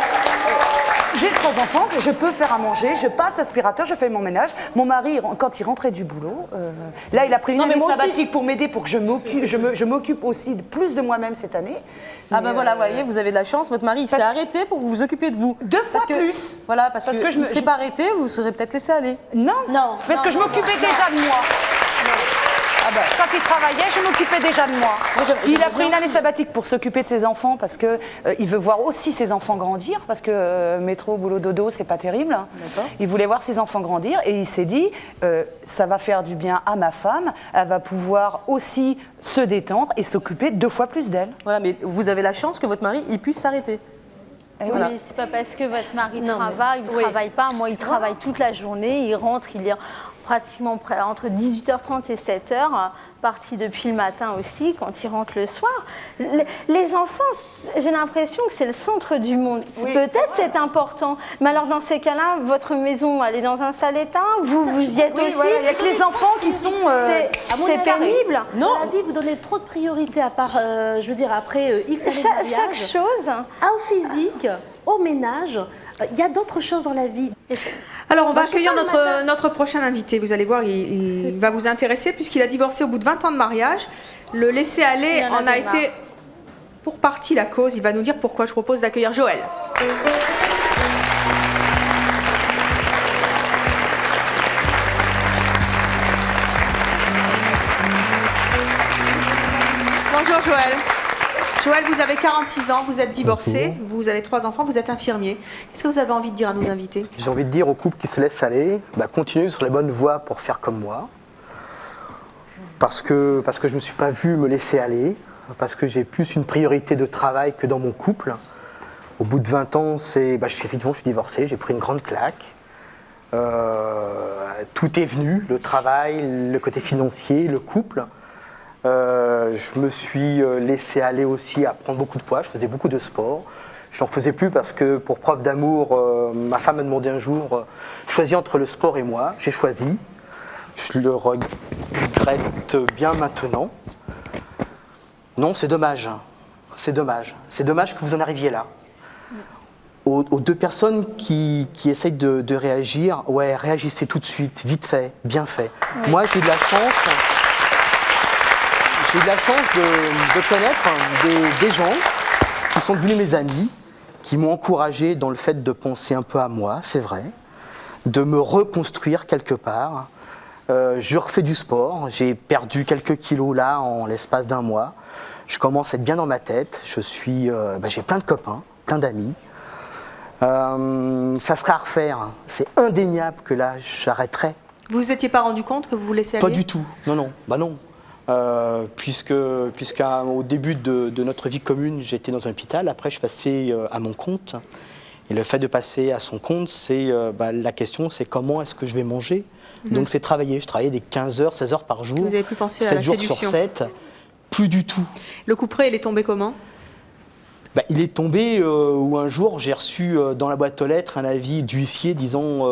J'ai 3 enfants, je peux faire à manger, je passe l'aspirateur, je fais mon ménage. Mon mari, quand il rentrait du boulot, là, il a pris une année sabbatique pour m'aider, pour que je m'occupe aussi plus de moi-même cette année. Ah ben voilà, vous voyez, vous avez de la chance, votre mari il s'est arrêté pour vous occuper de vous. 2 fois plus. Voilà, parce que je ne serais pas arrêté, vous serez peut-être laissé aller. Non, parce que je m'occupais déjà de moi. Quand il travaillait, je m'occupais déjà de moi. Il a pris une année sabbatique pour s'occuper de ses enfants parce que il veut voir aussi ses enfants grandir parce que métro, boulot, dodo, c'est pas terrible. Il voulait voir ses enfants grandir et il s'est dit ça va faire du bien à ma femme, elle va pouvoir aussi se détendre et s'occuper 2 fois plus d'elle. Voilà, mais vous avez la chance que votre mari il puisse s'arrêter. Oui, mais c'est pas parce que votre mari travaille, il travaille pas. Moi, il travaille toute la journée, il rentre, il est pratiquement entre 18h30 et 7h, parti depuis le matin aussi, quand il rentre le soir. Les enfants, j'ai l'impression que c'est le centre du monde. Oui, peut-être c'est important, mais alors dans ces cas-là, votre maison, elle est dans un sale état, vous y êtes aussi. Voilà, il n'y a que les enfants qui sont... c'est pénible. Non. À la vie, vous donnez trop de priorité à part, je veux dire, après X années de mariage. Chaque chose. Au physique, au ménage, il y a d'autres choses dans la vie. Alors, on va accueillir notre prochain invité. Vous allez voir, il va vous intéresser puisqu'il a divorcé au bout de 20 ans de mariage. Le laisser-aller en a été pour partie la cause. Il va nous dire pourquoi. Je propose d'accueillir Joël. Bonjour Joël. Joël, vous avez 46 ans, vous êtes divorcé, vous avez 3 enfants, vous êtes infirmier. Qu'est-ce que vous avez envie de dire à nos invités? J'ai envie de dire aux couples qui se laissent aller, continuez sur la bonne voie pour faire comme moi. Parce que je ne me suis pas vu me laisser aller, parce que j'ai plus une priorité de travail que dans mon couple. Au bout de 20 ans, effectivement, je suis divorcé, j'ai pris une grande claque. Tout est venu, le travail, le côté financier, le couple. Je me suis laissé aller aussi à prendre beaucoup de poids, je faisais beaucoup de sport. Je n'en faisais plus parce que pour preuve d'amour, ma femme m'a demandé un jour, choisis entre le sport et moi. J'ai choisi, je le regrette bien maintenant. Non, c'est dommage, c'est dommage. C'est dommage que vous en arriviez là. Aux 2 personnes qui essayent de réagir, ouais, réagissez tout de suite, vite fait, bien fait. Oui. Moi, j'ai eu de la chance... J'ai eu de la chance de connaître des gens qui sont devenus mes amis, qui m'ont encouragé dans le fait de penser un peu à moi, c'est vrai, de me reconstruire quelque part. Je refais du sport, j'ai perdu quelques kilos là en l'espace d'1 mois. Je commence à être bien dans ma tête, j'ai plein de copains, plein d'amis. Ça serait à refaire, c'est indéniable que là j'arrêterai. Vous vous étiez pas rendu compte que vous vous laissez aller? Pas du tout, non. Puisqu'au début de notre vie commune, j'étais dans un hôpital. Après, je suis passé à mon compte. Et le fait de passer à son compte, la question, c'est comment est-ce que je vais manger? Donc, c'est travailler. Je travaillais des 15 heures, 16 heures par jour. Vous n'avez plus pensé à la 7 jours séduction. sur 7. Plus du tout. Le couperet, il est tombé comment? Il est tombé où un jour, j'ai reçu dans la boîte aux lettres un avis d'huissier disant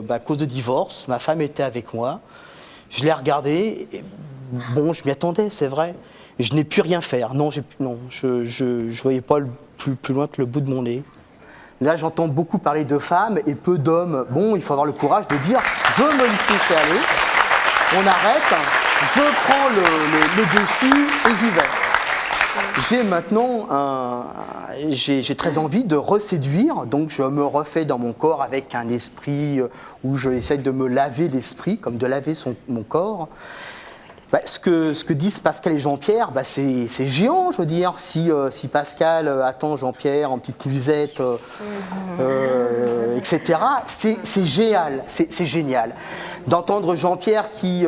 à cause de divorce, ma femme était avec moi. Je l'ai regardé. Bon, je m'y attendais, c'est vrai. Je n'ai pu rien faire. Non, je voyais pas plus loin que le bout de mon nez. Là, j'entends beaucoup parler de femmes et peu d'hommes. Bon, il faut avoir le courage de dire « je me laisse aller, on arrête, je prends le dessus et j'y vais ». J'ai maintenant j'ai très envie de reséduire, donc je me refais dans mon corps avec un esprit où j'essaie de me laver l'esprit, comme de laver mon corps. Ce que disent Pascal et Jean-Pierre, c'est géant, je veux dire. Si Pascal attend Jean-Pierre en petite musette, etc., c'est génial, c'est génial. D'entendre Jean-Pierre qui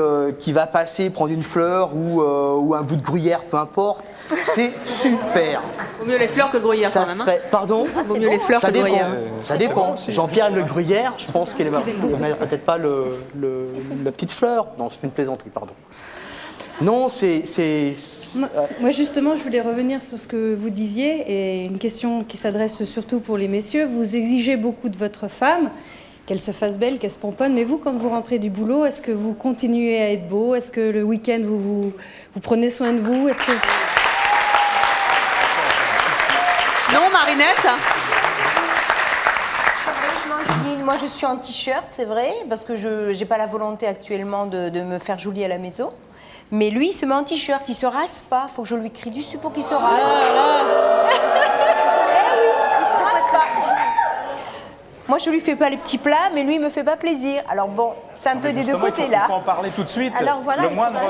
va passer, prendre une fleur ou un bout de gruyère, peu importe, c'est super. Vaut mieux les fleurs que le gruyère Ça quand même. serait... Pardon ? Vaut mieux les fleurs que le gruyère. Ça dépend. Jean-Pierre aime le gruyère, je pense qu'il n'aime peut-être pas la petite fleur. Non, c'est une plaisanterie, pardon. Non, Moi, justement, je voulais revenir sur ce que vous disiez, et une question qui s'adresse surtout pour les messieurs. Vous exigez beaucoup de votre femme, qu'elle se fasse belle, qu'elle se pomponne, mais vous, quand vous rentrez du boulot, est-ce que vous continuez à être beau? Est-ce que le week-end, vous prenez soin de vous? Est-ce que... Non, Marinette? Moi, je suis en t-shirt, c'est vrai, parce que je n'ai pas la volonté actuellement de me faire jolie à la maison. Mais lui, il se met en t-shirt, il se rase pas. Faut que je lui crie dessus pour qu'il se rase. Eh oui, il se rase pas. Moi, je lui fais pas les petits plats, mais lui, il me fait pas plaisir. Alors bon, c'est un peu des deux côtés là. Il faut en parler tout de suite. Alors voilà.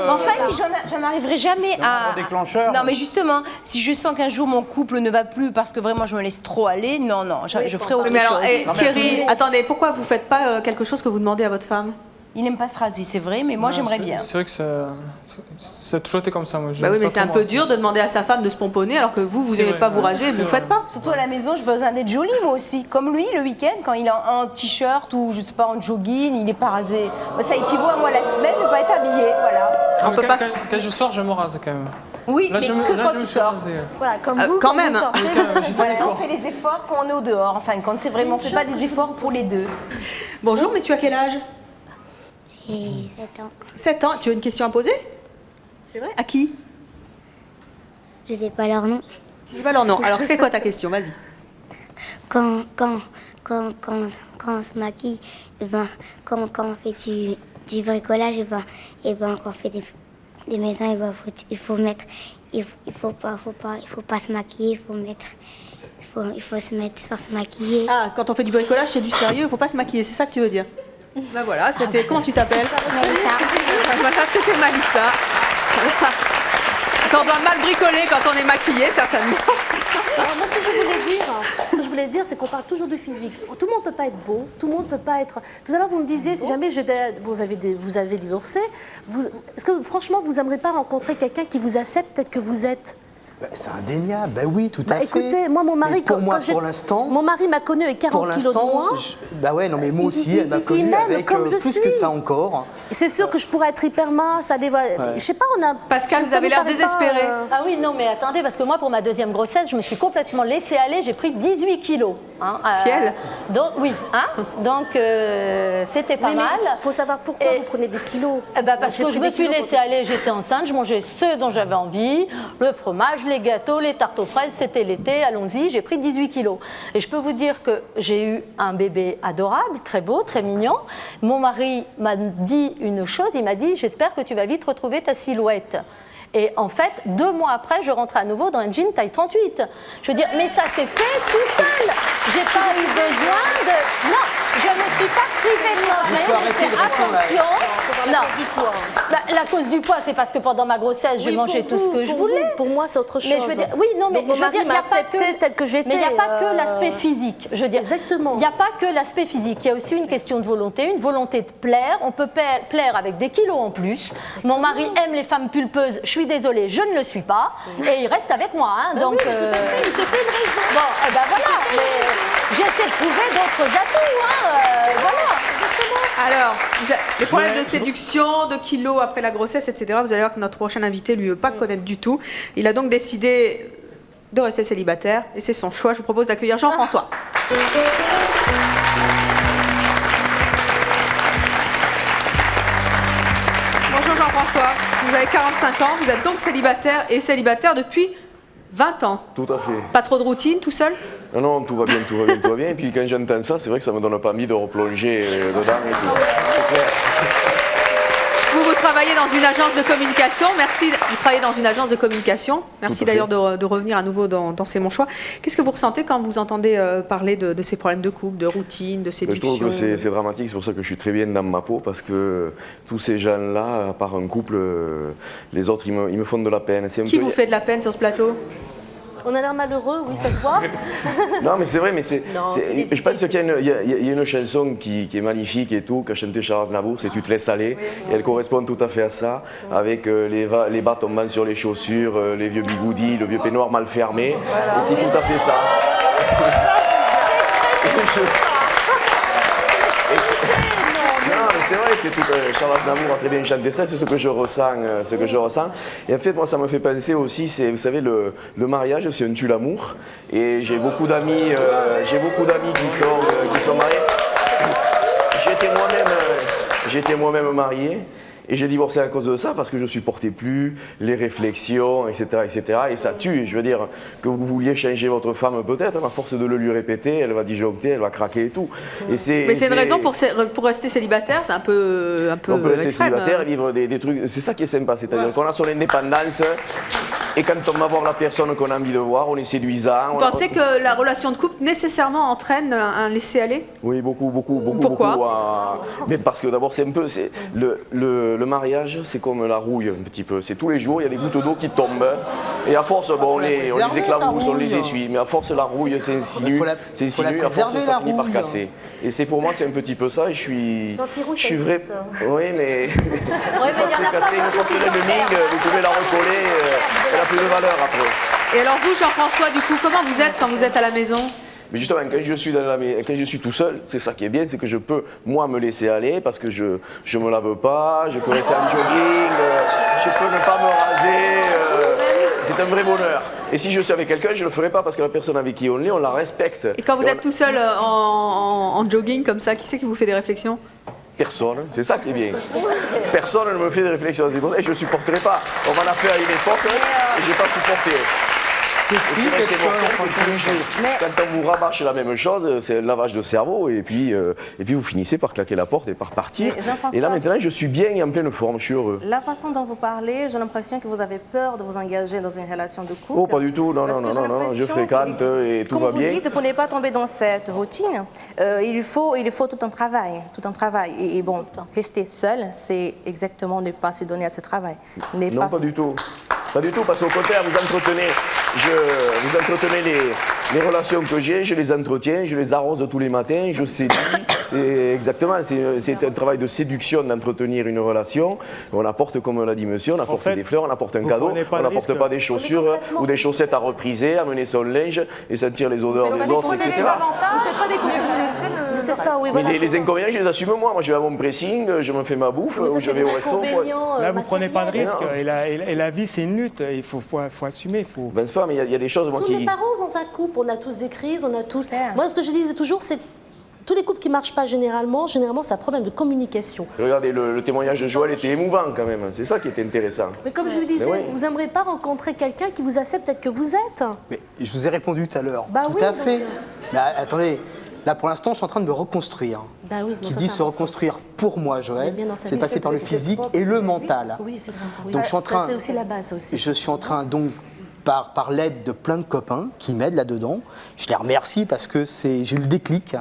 Enfin, si j'en arriverai jamais à. Déclencheur. Non, mais justement, si je sens qu'un jour mon couple ne va plus parce que vraiment je me laisse trop aller, non, je ferai autre chose. Alors, Thierry, attendez, pourquoi vous faites pas quelque chose que vous demandez à votre femme? Il n'aime pas se raser, c'est vrai, mais moi j'aimerais bien. C'est vrai que ça a toujours été comme ça. Moi, oui, mais c'est un peu dur de demander à sa femme de se pomponner alors que vous n'aimez pas vous raser, vous ne faites pas. Surtout à la maison, j'ai besoin d'être jolie moi aussi. Comme lui, le week-end, quand il est en t-shirt ou je sais pas, en jogging, il n'est pas rasé. Ça équivaut à moi la semaine de ne pas être habillé, voilà. On peut pas... quand je sors, je me rase quand même. Oui, là, mais quand tu sors. Voilà, comme vous, quand même. Voilà, on fait les efforts quand on est au dehors. Enfin, quand c'est vraiment, on ne fait pas des efforts pour les deux. Bonjour, mais tu as quel âge? J'ai 7 ans. 7 ans. Tu as une question à poser? C'est vrai? À qui? Je sais pas leur nom. Tu sais pas leur nom. Alors, c'est quoi ta question? Vas-y. Quand on se maquille, quand on fait du bricolage, quand on fait des maisons, il faut pas se maquiller, il faut se mettre sans se maquiller. Ah, quand on fait du bricolage, c'est du sérieux, il faut pas se maquiller, c'est ça que tu veux dire? Ben voilà, c'était... Comment tu t'appelles? Voilà, c'était Malissa. Ça, on doit mal bricoler quand on est maquillé, certainement. Alors, moi, ce que je voulais dire, c'est qu'on parle toujours du physique. Tout le monde ne peut pas être beau, tout le monde ne peut pas être... Tout à l'heure, vous me disiez, si jamais vous avez divorcé, est-ce que franchement, vous n'aimeriez pas rencontrer quelqu'un qui vous accepte tel que vous êtes? C'est indéniable, oui, tout à fait. Écoutez, moi, mon mari, pour l'instant, mon mari m'a connu avec 40 kilos de moins. Non, mais moi aussi, elle m'a connu avec plus que ça encore. C'est sûr que je pourrais être hyper mince, je sais pas, Pascal, vous avez l'air désespéré. Ah oui, non, mais attendez, parce que moi, pour ma deuxième grossesse, je me suis complètement laissée aller, j'ai pris 18 kilos. Ciel. Donc, oui, donc c'était pas mal. Il faut savoir pourquoi vous prenez des kilos. Parce que je me suis laissée aller, j'étais enceinte, je mangeais ce dont j'avais envie, le fromage, les gâteaux, les tartes aux fraises, c'était l'été, allons-y, j'ai pris 18 kilos. Et je peux vous dire que j'ai eu un bébé adorable, très beau, très mignon. Mon mari m'a dit une chose, il m'a dit « J'espère que tu vas vite retrouver ta silhouette ». Et en fait, 2 mois après, je rentrais à nouveau dans un jean taille 38. Je veux dire, mais ça s'est fait tout seul. J'ai pas eu besoin de... Non, je ne suis pas privée de manger. J'ai fait attention. Non, la cause du poids, c'est parce que pendant ma grossesse, j'ai mangé tout ce que je voulais. Pour moi, c'est autre chose. Mais je veux dire, oui, non, mais je veux dire, il n'y a pas que... tel que j'étais. Mais il n'y a pas que l'aspect physique. Je veux dire, exactement. Il n'y a pas que l'aspect physique. Il y a aussi une question de volonté, une volonté de plaire. On peut plaire avec des kilos en plus. Exactement. Mon mari aime les femmes pulpeuses. Je suis désolée, je ne le suis pas. Et il reste avec moi. Donc, oui, il se fait une raison. Bon, eh ben voilà. J'essaie de trouver d'autres atouts. Voilà. Alors, les problèmes de séduction, de kilos après la grossesse, etc. Vous allez voir que notre prochain invité, lui, ne veut pas connaître du tout. Il a donc décidé de rester célibataire. Et c'est son choix. Je vous propose d'accueillir Jean-François. Bonjour Jean-François. Vous avez 45 ans. Vous êtes donc célibataire et célibataire depuis 20 ans. Tout à fait. Pas trop de routine, tout seul? Non, tout va bien, tout va bien, tout va bien. Et puis quand j'entends ça, c'est vrai que ça me donne pas envie de replonger dedans et tout. Vous travaillez dans une agence de communication. Merci. Vous travaillez dans une agence de communication. Merci d'ailleurs de revenir à nouveau dans C'est mon choix. Qu'est-ce que vous ressentez quand vous entendez parler de ces problèmes de couple, de routine, de séduction? Je trouve que c'est dramatique. C'est pour ça que je suis très bien dans ma peau, parce que tous ces gens-là, à part un couple, les autres, ils me font de la peine. Qui vous fait de la peine sur ce plateau? On a l'air malheureux, oui, ça se voit. Non, mais c'est vrai, mais je pense qu'il y a une chanson qui est magnifique et tout, qu'a chanté Charles Aznavour, c'est Tu te laisses aller. Et elle correspond tout à fait à ça, avec les bas tombant sur les chaussures, les vieux bigoudis, le vieux peignoir mal fermé. Et c'est tout à fait ça. C'est vrai, c'est tout. Charles Aznavour a très bien chanté ça, c'est ce que je ressens. Et en fait, moi, ça me fait penser aussi, vous savez, le mariage, c'est un tue l'amour. Et j'ai beaucoup d'amis, qui sont mariés. J'étais moi-même marié. Et j'ai divorcé à cause de ça, parce que je ne supportais plus les réflexions, etc., etc. Et ça tue. Je veux dire, que vous vouliez changer votre femme peut-être, à force de le lui répéter, elle va disjoncter, elle va craquer et tout. Mais c'est une raison pour rester célibataire, c'est un peu on peut rester extrême. célibataire et vivre des trucs. C'est ça qui est sympa, c'est-à-dire qu'on a son indépendance. Et quand on va voir la personne qu'on a envie de voir, on est séduisant. Vous pensez que la relation de couple nécessairement entraîne un laisser-aller? Oui, beaucoup. Pourquoi? Mais parce que d'abord, c'est un peu... Le mariage, c'est comme la rouille, un petit peu. C'est tous les jours, il y a des gouttes d'eau qui tombent. Et à force, on les éclabousse, on les essuie. Mais à force, la rouille s'insinue. À force, ça finit par casser. Et c'est pour moi, c'est un petit peu ça. Et je suis vrai. Oui, mais... Une fois que c'est cassé, une fois que c'est l'ennemi, vous pouvez la recoller. Elle a plus de valeur après. Et alors vous, Jean-François, du coup, comment vous êtes quand vous êtes à la maison? Mais justement, quand je suis tout seul, c'est ça qui est bien, c'est que je peux, moi, me laisser aller, parce que je me lave pas, je peux rester en jogging, je peux ne pas me raser, c'est un vrai bonheur. Et si je suis avec quelqu'un, je ne le ferai pas, parce que la personne avec qui on est, on la respecte. Et quand vous êtes tout seul en jogging comme ça, qui c'est qui vous fait des réflexions? Personne, c'est ça qui est bien. Personne ne me fait des réflexions, c'est pour ça, et je ne supporterai pas. On m'en a fait à une époque, et je n'ai pas supporté. C'est vrai que c'est mortel tous les jours. Quand on vous rabâche la même chose, c'est un lavage de cerveau, et puis vous finissez par claquer la porte et par partir. Et là maintenant, je suis bien et en pleine forme, je suis heureux. La façon dont vous parlez, j'ai l'impression que vous avez peur de vous engager dans une relation de couple. Oh, pas du tout, non, je fréquente et tout va bien. Comme vous dites, pour ne pas tomber dans cette routine, il faut tout un travail. Et bon, rester seul, c'est exactement ne pas se donner à ce travail. Non, pas du tout. Pas du tout, parce qu'au contraire, vous entretenez les relations que j'ai, je les entretiens, je les arrose tous les matins, je séduis. Et exactement, c'est un travail de séduction d'entretenir une relation. On apporte, comme l'a dit monsieur, on apporte des fleurs, on apporte un cadeau, on n'apporte pas des chaussures ou des chaussettes à repriser, amener son linge et sentir les odeurs des autres, etc. C'est ça, oui, Mais voilà. les inconvénients, je les assume moi. Moi, je vais à mon pressing, je me fais ma bouffe, ou je vais au resto. Là, vous ne prenez pas de risque. Et la vie, c'est une lutte. Il faut assumer. Ben, c'est pas, mais il y a des choses, moi, tous les parents dans un couple, on a tous des crises, on a tous... Moi, ce que je disais toujours, c'est tous les couples qui ne marchent pas généralement, c'est un problème de communication. Regardez, le témoignage de Joël était émouvant quand même. C'est ça qui était intéressant. Mais comme je vous disais, vous n'aimeriez pas rencontrer quelqu'un qui vous accepte tel que vous êtes? Mais je vous ai répondu tout à l'heure. Bah tout oui, à fait. donc, Mais attendez, là pour l'instant, je suis en train de me reconstruire. Bah oui, Qui dit se reconstruire pour moi, Joël, c'est passer par le physique propre. et le mental. Oui, c'est ça. Oui. Donc je suis en train. C'est aussi la base, ça aussi. Je suis en train donc par l'aide de plein de copains qui m'aident là-dedans. Je les remercie parce que j'ai eu le déclic.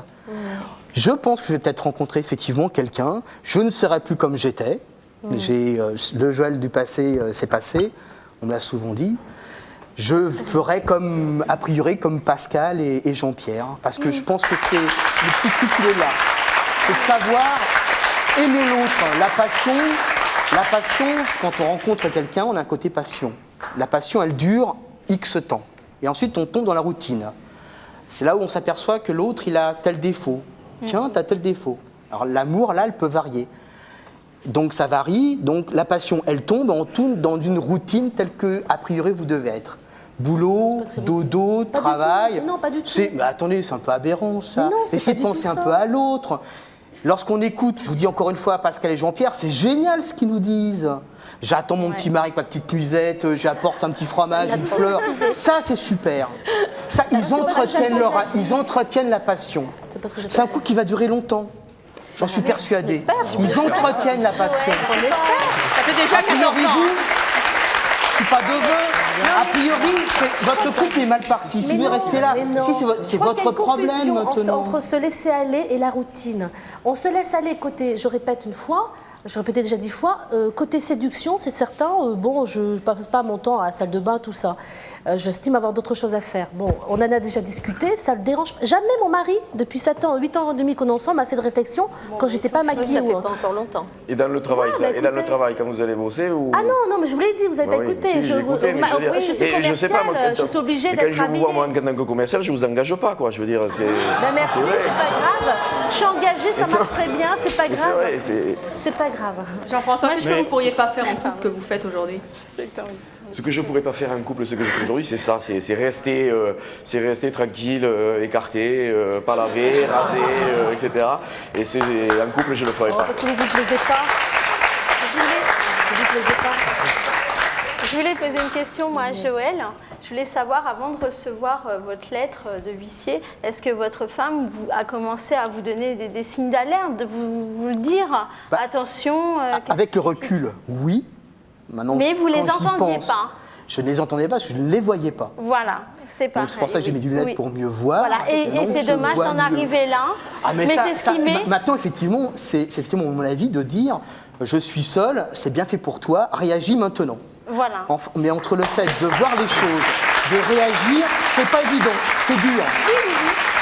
Je pense que je vais peut-être rencontrer effectivement quelqu'un. Je ne serai plus comme j'étais. Le Joël du passé s'est passé, on me l'a souvent dit. Je ferai a priori comme Pascal et Jean-Pierre, parce que je pense que c'est le petit truc qui est là. C'est de savoir aimer l'autre. La passion, quand on rencontre quelqu'un, on a un côté passion. La passion, elle dure X temps. Et ensuite, on tombe dans la routine. C'est là où on s'aperçoit que l'autre, il a tel défaut. Tiens, tu as tel défaut. Alors l'amour, là, elle peut varier. Donc ça varie. Donc la passion, elle tombe, on tombe dans une routine telle que, a priori, vous devez être. Boulot, dodo, travail. Non, pas du tout. Mais attendez, c'est un peu aberrant, ça. Mais non, essayez de penser un peu à l'autre. Lorsqu'on écoute, je vous dis encore une fois, Pascal et Jean-Pierre, c'est génial ce qu'ils nous disent. J'attends mon petit mari avec ma petite musette, j'apporte un petit fromage, une fleur. Ça, c'est super. Ça, ils entretiennent la passion. C'est un coup qui va durer longtemps. J'en suis persuadée. Ils entretiennent la passion. On espère. Ça fait déjà 14 ans. Je suis pas deveux. A priori, votre couple est mal parti. Si vous restez là, c'est votre problème maintenant. Entre se laisser aller et la routine. On se laisse aller côté, je répète une fois, je répétais déjà 10 fois, côté séduction, c'est certain, bon, je ne passe pas mon temps à la salle de bain, tout ça. J'estime avoir d'autres choses à faire. Bon, on en a déjà discuté, ça le dérange. Jamais mon mari, depuis 8 ans et demi qu'on est ensemble, m'a fait de réflexion quand j'étais pas maquillée ou autre. Ça fait pas encore longtemps. Et dans le travail, Ouais, ça. bah, Et dans le écoutez. travail, quand vous allez bosser ou... Ah non, mais je vous l'ai dit, vous n'avez Bah pas oui, écouté. si, j'ai écouté, mais je veux dire- je suis et je commerciale, sais pas, moi, je suis obligée mais d'être quand je vous vois, moi, habillée. en tant que commercial, je vous engage pas, quoi. Je veux dire, c'est... Ben merci, c'est vrai. c'est pas grave. Je suis engagée, ça marche très bien, c'est pas Mais grave. c'est vrai, C'est pas grave. Jean-François, qu'est-ce que Mais- vous ne pourriez pas faire en couple que vous faites aujourd'hui? Ce que je ne pourrais pas faire en couple, ce que je fais aujourd'hui, c'est ça, c'est rester tranquille, écarté, pas laver, rasé, etc. Et c'est en couple, je ne le ferai Oh, pas. parce que vous vous plaisez pas. Vous vous plaisez pas. Je voulais poser une question, moi, à Joël. Je voulais savoir, avant de recevoir votre lettre de huissier, est-ce que votre femme a commencé à vous donner des signes d'alerte, de vous le dire attention Avec le recul, oui. Maintenant, Mais vous quand les j'y entendiez pense, pas. Je ne les entendais pas, je ne les voyais pas. Voilà, c'est pareil. Donc c'est pour ça que j'ai mis du lunettes Oui. pour mieux voir. Voilà, et Donc, c'est je dommage vois d'en mieux. arriver là. Ah, mais c'est ce qui met. maintenant, effectivement, c'est effectivement mon avis de dire je suis seul, c'est bien fait pour toi, réagis maintenant. Voilà. Mais entre le fait de voir les choses, de réagir, c'est pas évident, c'est dur.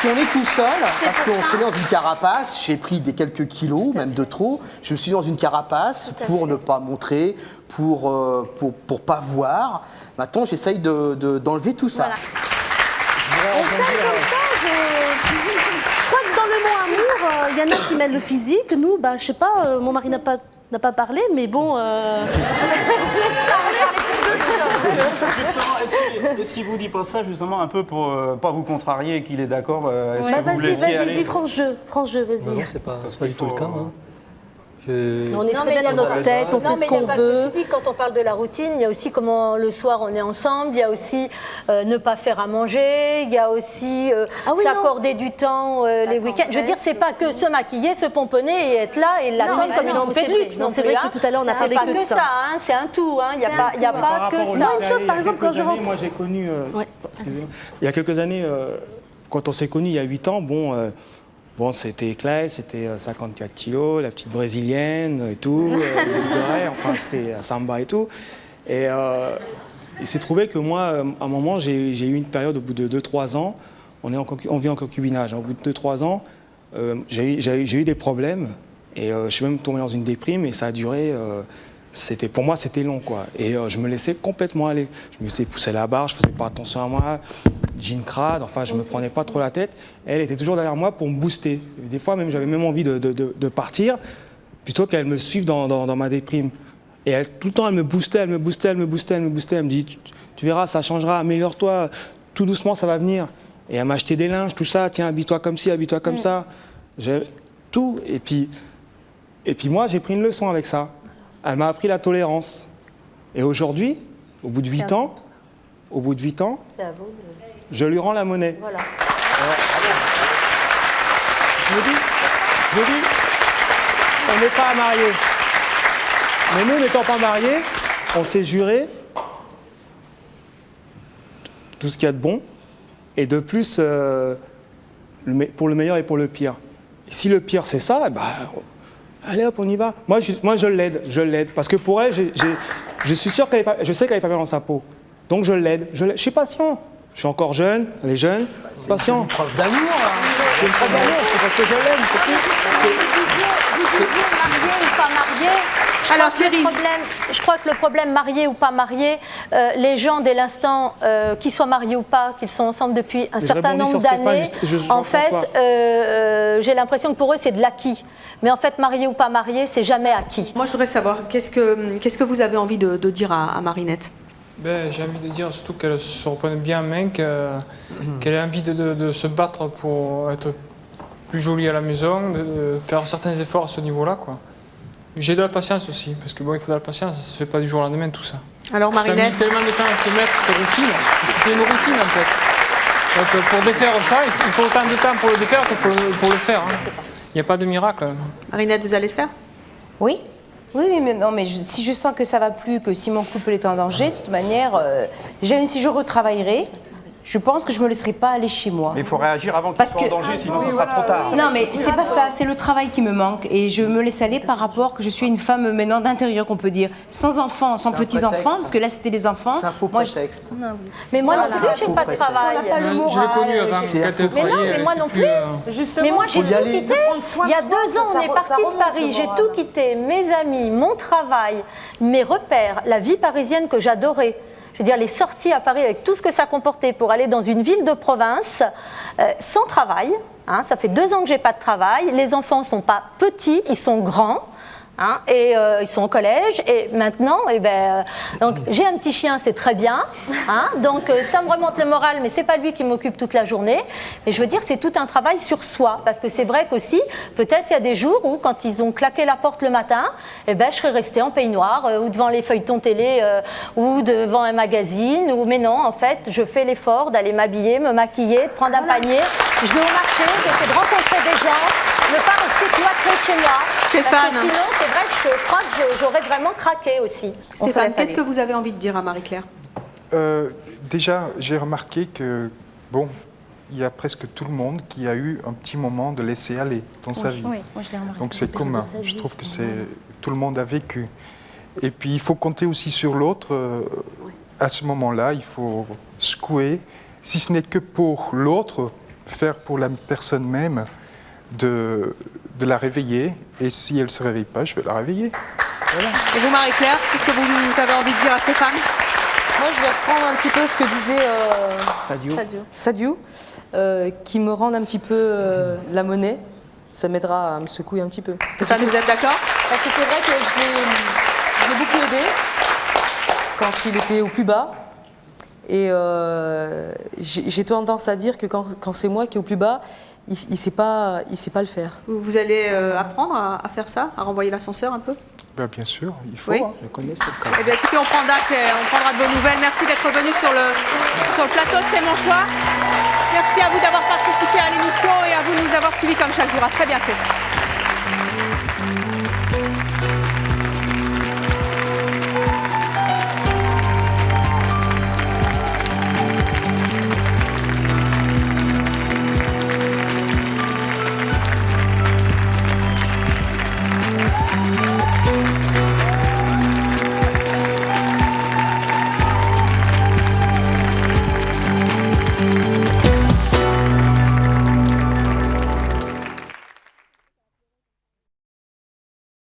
Si on est tout seul, parce qu'on se met dans une carapace, j'ai pris des quelques kilos, même de trop, je me suis mis dans une carapace pour ne pas montrer, pour pas voir. Maintenant, j'essaye d'enlever tout ça. Voilà. On sait comme ça, je crois que dans le mot amour, il y en a qui mêlent le physique. Nous, bah, je sais pas, mon mari n'a pas parlé, mais bon. Je laisse Justement, est-ce qu'il vous dit pas ça justement un peu pour pas vous contrarier et qu'il est d'accord est-ce que vous Vas-y, laissiez aller dis franc-jeu, vas-y. Non, c'est pas du tout le cas. hein. On est très bien dans notre tête, on sait ce qu'on Il n'y a pas que veut. le physique. Quand on parle de la routine, il y a aussi comment le soir on est ensemble, il y a aussi ne pas faire à manger, il y a aussi s'accorder du temps les week-ends. Je veux dire, c'est pas que se maquiller, se pomponner et être là et l'attendre comme une poupée de luxe. Non, c'est vrai que tout à l'heure on a parlé pas que de ça. hein, c'est un tout. Il n'y a pas que ça. Une chose, par exemple, quand je rentre. Moi, j'ai connu, excusez-moi, il y a quelques années, quand on s'est connus il y a 8 ans, bon, c'était Claire, c'était 54 kilos, la petite brésilienne et tout, enfin c'était samba et tout. Et il s'est trouvé que moi, à un moment, j'ai eu une période au bout de 2-3 ans, on vit en concubinage. Au bout de 2-3 ans, j'ai eu des problèmes et je suis même tombé dans une déprime et ça a duré. Pour moi, c'était long, quoi. Et je me laissais complètement aller. Je me laissais pousser la barre, je faisais pas attention à moi, jean crade, enfin, je me prenais pas trop la tête. Elle était toujours derrière moi pour me booster. Et des fois, j'avais même envie de partir, plutôt qu'elle me suive dans ma déprime. Et tout le temps, elle me boostait. Elle me me dit, tu verras, ça changera, améliore-toi, tout doucement, ça va venir. Et elle m'a acheté des linges, tout ça, tiens, habille-toi comme ci, habille-toi comme ça. Tout. Et puis moi, j'ai pris une leçon avec ça. Elle m'a appris la tolérance. Et aujourd'hui, au bout de 8 ans, C'est à vous je lui rends la monnaie. Voilà. Je me dis, on n'est pas mariés. Mais nous, n'étant pas mariés, on s'est juré tout ce qu'il y a de bon, et de plus, pour le meilleur et pour le pire. Et si le pire, c'est ça, allez hop, on y va. Moi, je l'aide. Parce que pour elle, je suis sûr je sais qu'elle n'est pas bien dans sa peau. Donc je l'aide. Je suis patient. Je suis encore jeune, elle est jeune, patient. C'est une preuve d'amour, là. C'est une preuve d'amour, c'est parce que je l'aime. Vous disiez marié ou pas marié. Alors Thierry, je crois que le problème marié ou pas marié, les gens dès l'instant qu'ils soient mariés ou pas, qu'ils sont ensemble depuis un certain nombre d'années, en fait, j'ai l'impression que pour eux c'est de l'acquis. Mais en fait, marié ou pas marié, c'est jamais acquis. moi je voudrais savoir, qu'est-ce que vous avez envie de dire à Marinette? J'ai envie de dire surtout qu'elle se reprenne bien en main, qu'elle a envie de se battre pour être plus jolie à la maison, de faire certains efforts à ce niveau-là, quoi. J'ai de la patience aussi, parce que il faut de la patience, ça ne se fait pas du jour au lendemain tout ça. Alors Marinette, ça a mis tellement de temps à se mettre cette routine, parce que c'est une routine en fait. Donc pour défaire ça, il faut autant de temps pour le défaire que pour le faire. Hein. n'y a pas de miracle. Marinette, vous allez le faire? Oui. Oui, mais non, mais si je sens que ça va plus, que si mon couple est en danger, de toute manière, déjà si je retravaillerai, je pense que je ne me laisserai pas aller chez moi. Mais il faut réagir avant qu'il soit en danger, sinon ça sera trop tard. Non, mais c'est pas ça, c'est le travail qui me manque. Et je me laisse aller par rapport que je suis une femme maintenant d'intérieur, qu'on peut dire. Sans enfants, sans petits-enfants, parce que là c'était des enfants. C'est un faux prétexte. Mais moi non plus, je n'ai pas de travail. Je l'ai connu avant quand elle travaillait. Mais moi non plus. Mais moi j'ai tout quitté. Il y a 2 ans, on est parti de Paris. J'ai tout quitté. Mes amis, mon travail, mes repères, la vie parisienne que j'adorais. Je veux dire, les sorties à Paris avec tout ce que ça comportait pour aller dans une ville de province sans travail. Hein, ça fait 2 ans que j'ai pas de travail. Les enfants ne sont pas petits, ils sont grands. Hein, et ils sont au collège et maintenant donc j'ai un petit chien, c'est très bien, hein, donc ça me remonte le moral, mais c'est pas lui qui m'occupe toute la journée. Mais je veux dire, c'est tout un travail sur soi, parce que c'est vrai qu'aussi peut-être il y a des jours où quand ils ont claqué la porte le matin, je serais restée en peignoir ou devant les feuilletons télé ou devant un magazine, mais non, en fait je fais l'effort d'aller m'habiller, me maquiller, de prendre un panier, je vais au marché, j'essaie de rencontrer des gens, ne pas rester cloîtrée chez moi. Stéphane. Parce que sinon, c'est vrai que je crois que j'aurais vraiment craqué aussi. Stéphane, qu'est-ce que vous avez envie de dire à Marie-Claire? Déjà, j'ai remarqué que, bon, il y a presque tout le monde qui a eu un petit moment de laisser aller dans sa vie. Oui, moi je l'ai remarqué. Donc c'est commun. Je trouve que tout le monde a vécu. Et puis il faut compter aussi sur l'autre. À ce moment-là, il faut secouer, si ce n'est que pour l'autre, faire pour la personne même, de la réveiller. Et si elle ne se réveille pas, je vais la réveiller. Voilà. Et vous, Marie-Claire, qu'est-ce que vous avez envie de dire à Stéphane? Moi, je vais reprendre un petit peu ce que disait Sadiou, qui me rende un petit peu la monnaie. Ça m'aidera à me secouer un petit peu. Stéphane, vous êtes d'accord? Parce que c'est vrai que je l'ai beaucoup aidé quand il était au plus bas. Et j'ai tendance à dire que quand c'est moi qui est au plus bas, il ne sait pas le faire. Vous allez apprendre à faire ça, à renvoyer l'ascenseur un peu? Ben, bien sûr, il faut. Oui. Je connais cette carte. Eh bien, écoutez, on prendra de vos nouvelles. Merci d'être venu sur le plateau de C'est mon choix. Merci à vous d'avoir participé à l'émission et à vous de nous avoir suivis comme chaque jour. À très bientôt.